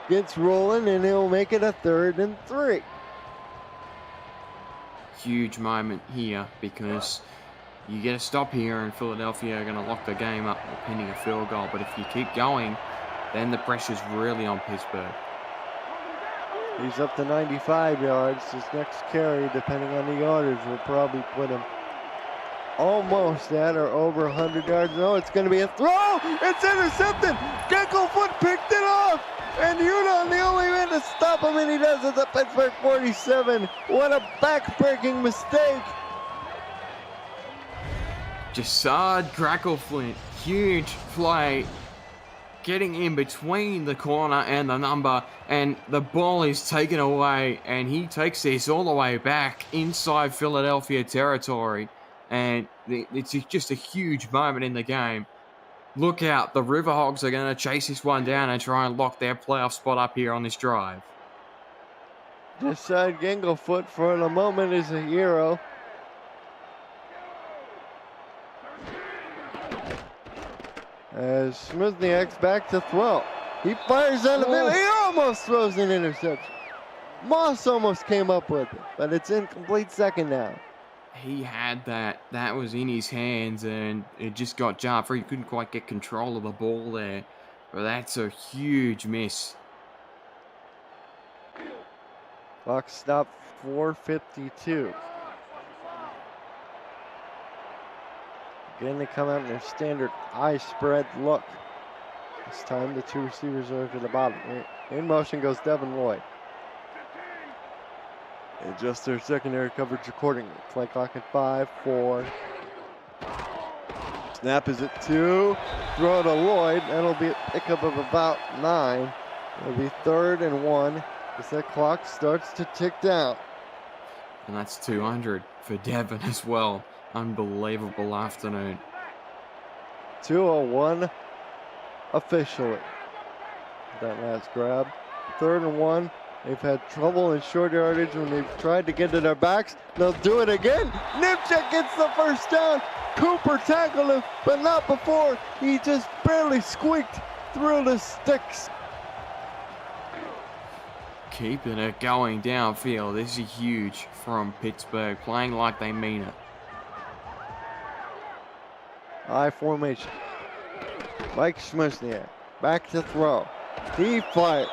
gets rolling, and he'll make it a 3rd and 3. Huge moment here because you get a stop here and Philadelphia are going to lock the game up pending a field goal. But if you keep going, then the pressure's really on Pittsburgh. He's up to 95 yards. His next carry, depending on the yardage, will probably put him almost at or over 100 yards. No, it's going to be a throw. It's intercepted. Genkelfoot picked it off. And Udon, the only man to stop him, and he does it at Pittsburgh 47. What a back-breaking mistake. Jasad Grackleflint, huge play, getting in between the corner and the number, and the ball is taken away, and he takes this all the way back inside Philadelphia territory, and it's just a huge moment in the game. Look out, the Riverhogs are going to chase this one down and try and lock their playoff spot up here on this drive. Jasad Genkelfoot, for the moment, is a hero. As Smizniak's back to throw. He fires down the middle. He almost throws an interception. Moss almost came up with it, but it's incomplete 2nd down. He had that. That was in his hands, and it just got jarred free. He couldn't quite get control of the ball there. But that's a huge miss. Clock stop 4:52. Again, they come out in their standard eye spread look. This time the 2 receivers are to the bottom. In motion goes Devin Lloyd. They adjust their secondary coverage accordingly. Play clock at 5, 4. Snap is at 2. Throw to Lloyd. That'll be a pickup of about 9. It'll be 3rd and 1 as that clock starts to tick down. And that's 200 for Devin as well. Unbelievable afternoon. 2:01 officially. That last grab. 3rd and 1. They've had trouble in short yardage when they've tried to get to their backs. They'll do it again. Nimchek gets the 1st down. Cooper tackled him, but not before. He just barely squeaked through the sticks. Keeping it going downfield. This is huge from Pittsburgh, playing like they mean it. I formation. Mike Smizniak back to throw. He fires.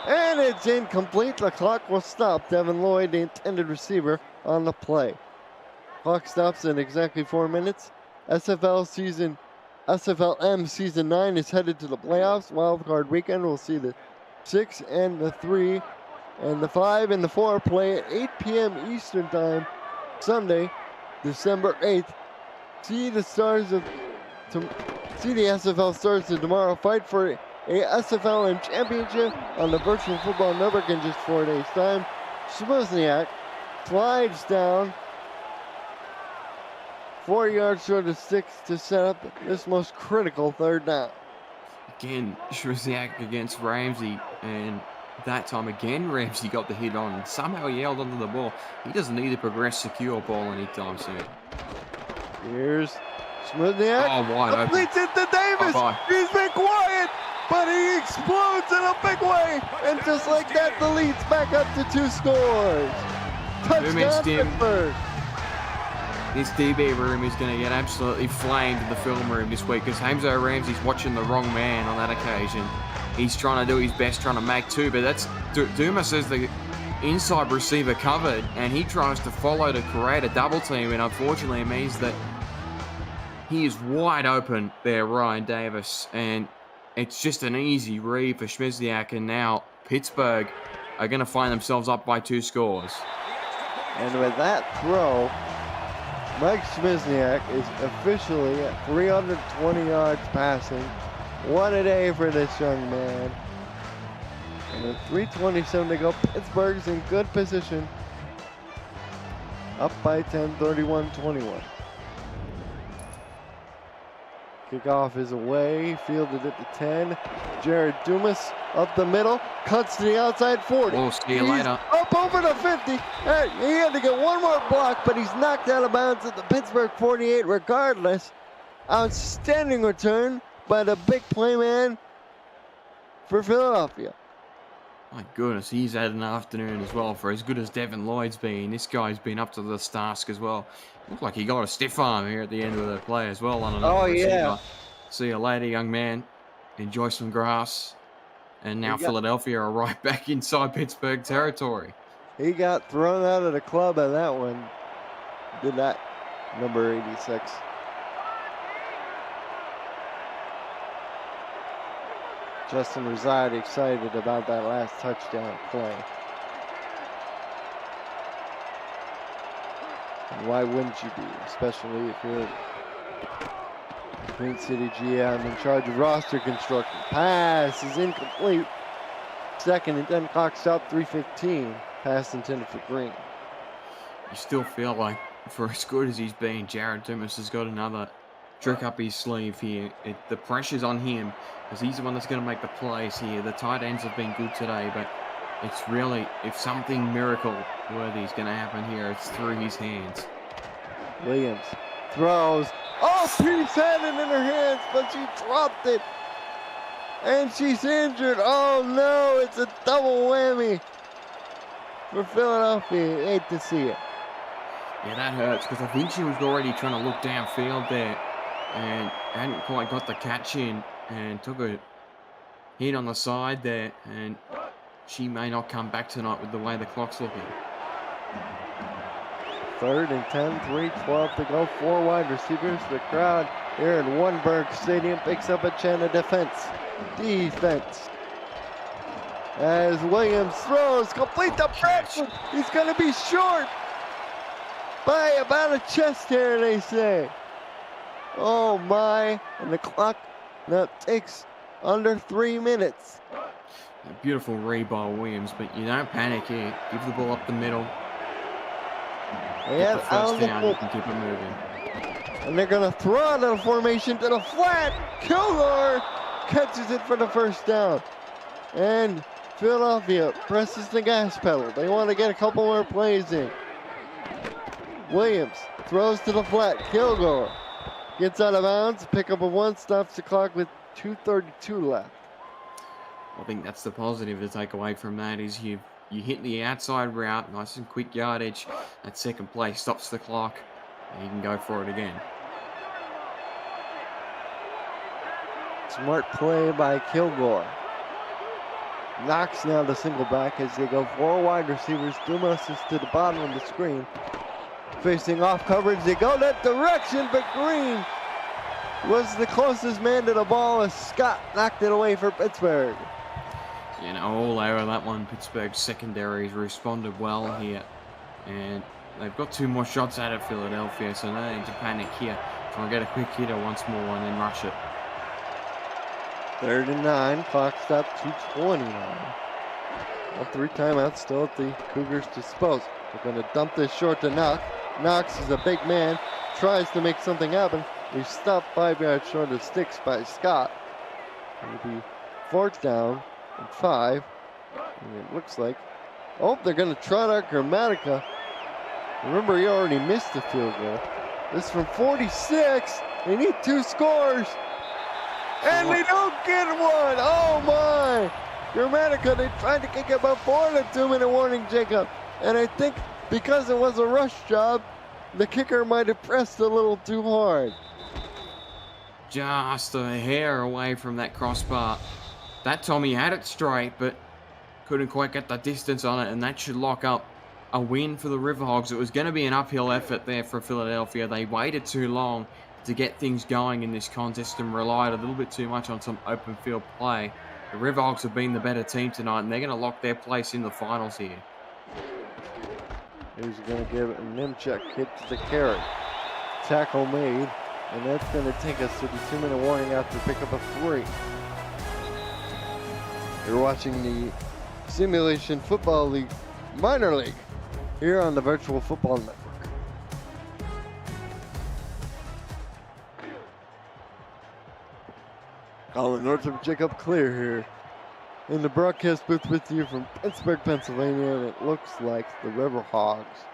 And it's incomplete. The clock will stop. Devin Lloyd, the intended receiver, on the play. Clock stops in exactly 4 minutes. SFLm Season 9 is headed to the playoffs. Wildcard weekend, we'll see the 6 and the 3 and the 5 and the 4 play at 8 p.m. Eastern Time, Sunday, December 8th. See the SFL Stars of tomorrow fight for a SFLm championship on the Virtual Football Network in just 4 days' time. Smizniak slides down 4 yards short of 6 to set up this most critical 3rd down. Again, Smizniak against Ramsey, and that time again Ramsey got the hit on and somehow he held onto the ball. He doesn't need to progress secure ball anytime soon. Here's Smizniak. Oh, wide open. Completes it to Davis. Bye-bye. He's been quiet, but he explodes in a big way. And just like that, the lead's back up to 2 scores. Touchdown, Pittsburgh. This DB room is going to get absolutely flamed in the film room this week because Hamzo Ramsey's watching the wrong man on that occasion. He's trying to do his best, trying to make 2, but that's Dumas says the inside receiver covered, and he tries to follow to create a double team, and unfortunately it means that he is wide open there, Ryan Davis, and it's just an easy read for Smizniak, and now Pittsburgh are going to find themselves up by 2 scores. And with that throw, Mike Smizniak is officially at 320 yards passing. What a day for this young man. And with 3:27 to go, Pittsburgh's in good position. Up by 10, 31-21. Kickoff is away, fielded at the 10. Jared Dumas up the middle, cuts to the outside 40. We'll see you He's later. up over the 50. Hey, he had to get one more block, but he's knocked out of bounds at the Pittsburgh 48 regardless. Outstanding return by the big play man for Philadelphia. My goodness, he's had an afternoon as well. For as good as Devin Lloyd's been, this guy's been up to this task as well. Looked like he got a stiff arm here at the end of the play as well on another receiver. Yeah. See you later, young man. Enjoy some grass. And now Philadelphia are right back inside Pittsburgh territory. He got thrown out of the club on that one. Did that, number 86. Justin Rosati excited about that last touchdown play. And why wouldn't you be, especially if you're Queen City GM in charge of roster construction. Pass is incomplete. 2nd and 10, clock stop, 3:15. Pass intended for Green. You still feel like, for as good as he's been, Jared Dumas has got another trick up his sleeve here. The pressure's on him because he's the one that's going to make the plays here. The tight ends have been good today, but it's really, if something miracle-worthy is going to happen here, it's through his hands. Williams throws. Oh, Pete's had it in her hands, but she dropped it. And she's injured. Oh, no, it's a double whammy for Philadelphia. Hate to see it. Yeah, that hurts because I think she was already trying to look downfield there and hadn't quite got the catch in and took a hit on the side there, and she may not come back tonight with the way the clock's looking. 3rd and 10, 3:12 to go. 4 wide receivers. The crowd here in Warnberg Stadium picks up a chant of defense. As Williams throws, complete the press. He's going to be short by about a chest hair, they say. Oh my, and the clock now takes under 3 minutes. A beautiful read by Williams, but you don't panic here. Give the ball up the middle. Get the first down, you can keep it moving. And they're going to throw out of the formation to the flat. Kilgore catches it for the first down. And Philadelphia presses the gas pedal. They want to get a couple more plays in. Williams throws to the flat. Kilgore gets out of bounds. Pickup of 1, stops the clock with 2:32 left. I think that's the positive to take away from that is you hit the outside route, nice and quick yardage. That second play stops the clock, and you can go for it again. Smart play by Kilgore. Knocks now the single back as they go 4 wide receivers. Dumas is to the bottom of the screen. Facing off coverage, they go that direction, but Green was the closest man to the ball as Scott knocked it away for Pittsburgh. You know, all over that one, Pittsburgh's secondaries responded well here. And they've got 2 more shots out of Philadelphia, so no need to panic here. Try and get a quick hitter once more and then rush it. 3rd and 9, clock stop 2:29. Well, 3 timeouts still at the Cougars' disposal. They're going to dump this short to Knox. Knox is a big man, tries to make something happen. He's stopped 5 yards short of sticks by Scott. It'll be 4th down and 5. And it looks like, oh, they're going to trot out Grammatica. Remember, he already missed the field goal. This from 46. They need 2 scores. And they don't get one. Oh my! Grammatica, they tried to kick it before the 2-minute warning, Jacob. And I think because it was a rush job, the kicker might have pressed a little too hard. Just a hair away from that crossbar. That time he had it straight, but couldn't quite get the distance on it, and that should lock up a win for the Riverhogs. It was going to be an uphill effort there for Philadelphia. They waited too long to get things going in this contest and relied a little bit too much on some open field play. The Riverhogs have been the better team tonight, and they're going to lock their place in the finals here. He's going to give a Nimchek hit to the carry. Tackle made, and that's going to take us to the 2-minute warning after pickup of 3. You're watching the Simulation Football League Minor League here on the Virtual Football Network. Colin Northrop, Jacob Clear here in the broadcast booth with you from Pittsburgh, Pennsylvania, and it looks like the River Hogs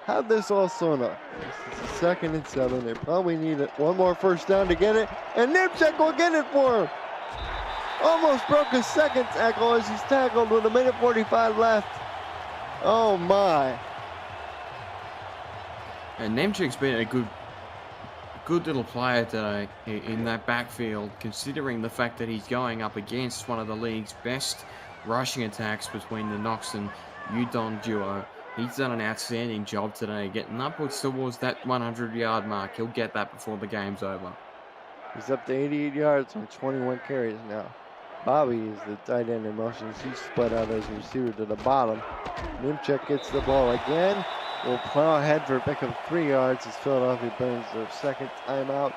have this all sewn up. This is the 2nd and 7. They probably need it. One more first down to get it, and Nimchek will get it for him. Almost broke his 2nd tackle as he's tackled with 1:45 left. Oh my. And Nemchek's been a good little player today in that backfield, considering the fact that he's going up against one of the league's best rushing attacks between the Knox and Udon duo. He's done an outstanding job today, getting upwards towards that 100-yard mark. He'll get that before the game's over. He's up to 88 yards on 21 carries now. Bobby is the tight end in motion. He's split out as a receiver to the bottom. Nimchek gets the ball again. Will plow ahead for a pick of 3 yards as Philadelphia burns their 2nd timeout.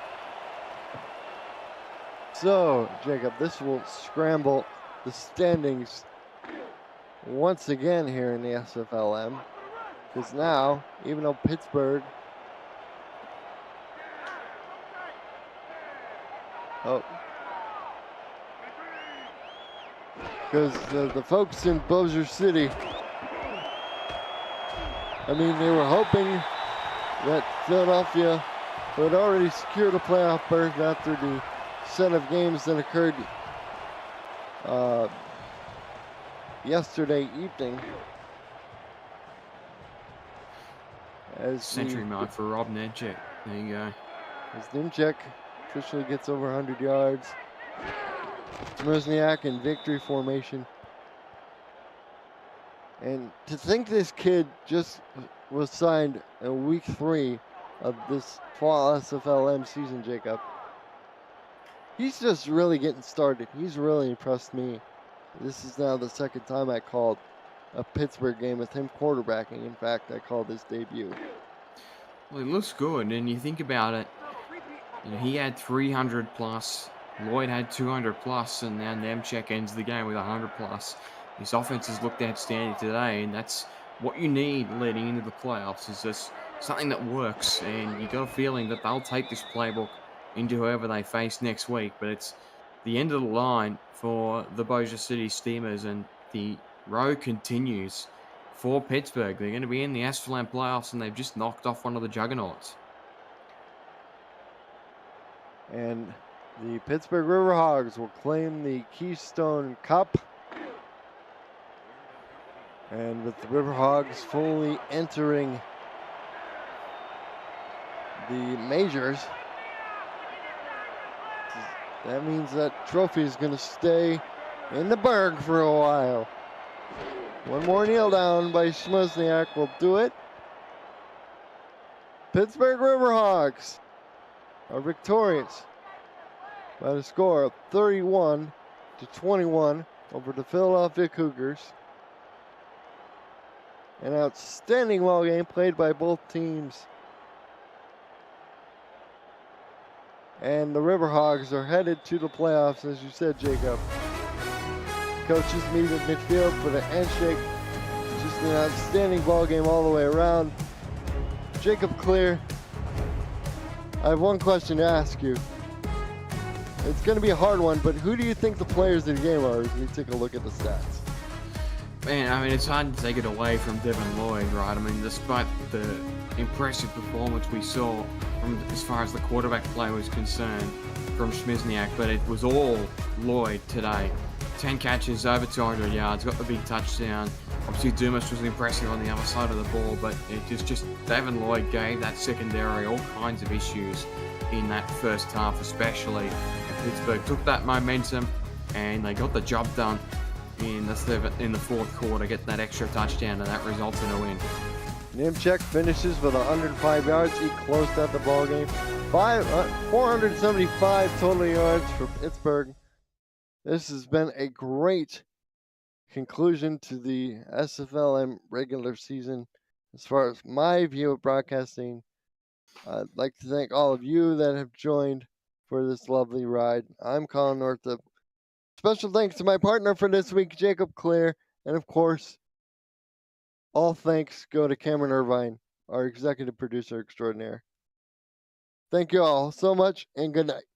So, Jacob, this will scramble the standings once again here in the SFLm. Because now, even though Pittsburgh... Because the folks in Bossier City, I mean, they were hoping that Philadelphia would already secure the playoff berth after the set of games that occurred yesterday evening. Century mark for Rob Nemchek. There you go. As Nimchek officially gets over 100 yards. Smrzniak in victory formation. And to think this kid just was signed in week 3 of this fall SFLm season, Jacob. He's just really getting started. He's really impressed me. This is now the 2nd time I called a Pittsburgh game with him quarterbacking. In fact, I called his debut. Well, he looks good, and you think about it, you know, he had 300 plus, Lloyd had 200 plus, and now Nemchek ends the game with 100 plus. His offense has looked outstanding today, and that's what you need leading into the playoffs, is just something that works, and you got a feeling that they'll take this playbook into whoever they face next week. But it's the end of the line for the Bossier City Steamers, and the row continues for Pittsburgh. They're going to be in the SFLm playoffs, and they've just knocked off one of the juggernauts. And the Pittsburgh River Hogs will claim the Keystone Cup. And with the River Hogs fully entering the majors, that means that trophy is going to stay in the Berg for a while. One more kneel down by Smrzniak will do it. Pittsburgh River Hogs are victorious by the score of 31-21 over the Philadelphia Cougars. An outstanding ball game played by both teams. And the River Hogs are headed to the playoffs, as you said, Jacob. Coaches meet at midfield for the handshake. Just an outstanding ball game all the way around. Jacob Clear, I have one question to ask you. It's going to be a hard one, but who do you think the players of the game are as we take a look at the stats? Man, I mean, it's hard to take it away from Devin Lloyd, right? I mean, despite the impressive performance we saw from as far as the quarterback play was concerned from Smrzniak, but it was all Lloyd today. 10 catches, over 200 yards, got the big touchdown. Obviously, Dumas was impressive on the other side of the ball, but it was just Devin Lloyd gave that secondary all kinds of issues in that first half, especially. And Pittsburgh took that momentum and they got the job done in the 4th quarter, get that extra touchdown, and that results in a win. Nimchek finishes with 105 yards. He closed out the ball game. 475 total yards for Pittsburgh. This has been a great conclusion to the SFLm regular season. As far as my view of broadcasting, I'd like to thank all of you that have joined for this lovely ride. I'm Colin Northup. Special thanks to my partner for this week, Jacob Clear. And of course, all thanks go to Cameron Irvine, our executive producer extraordinaire. Thank you all so much, and good night.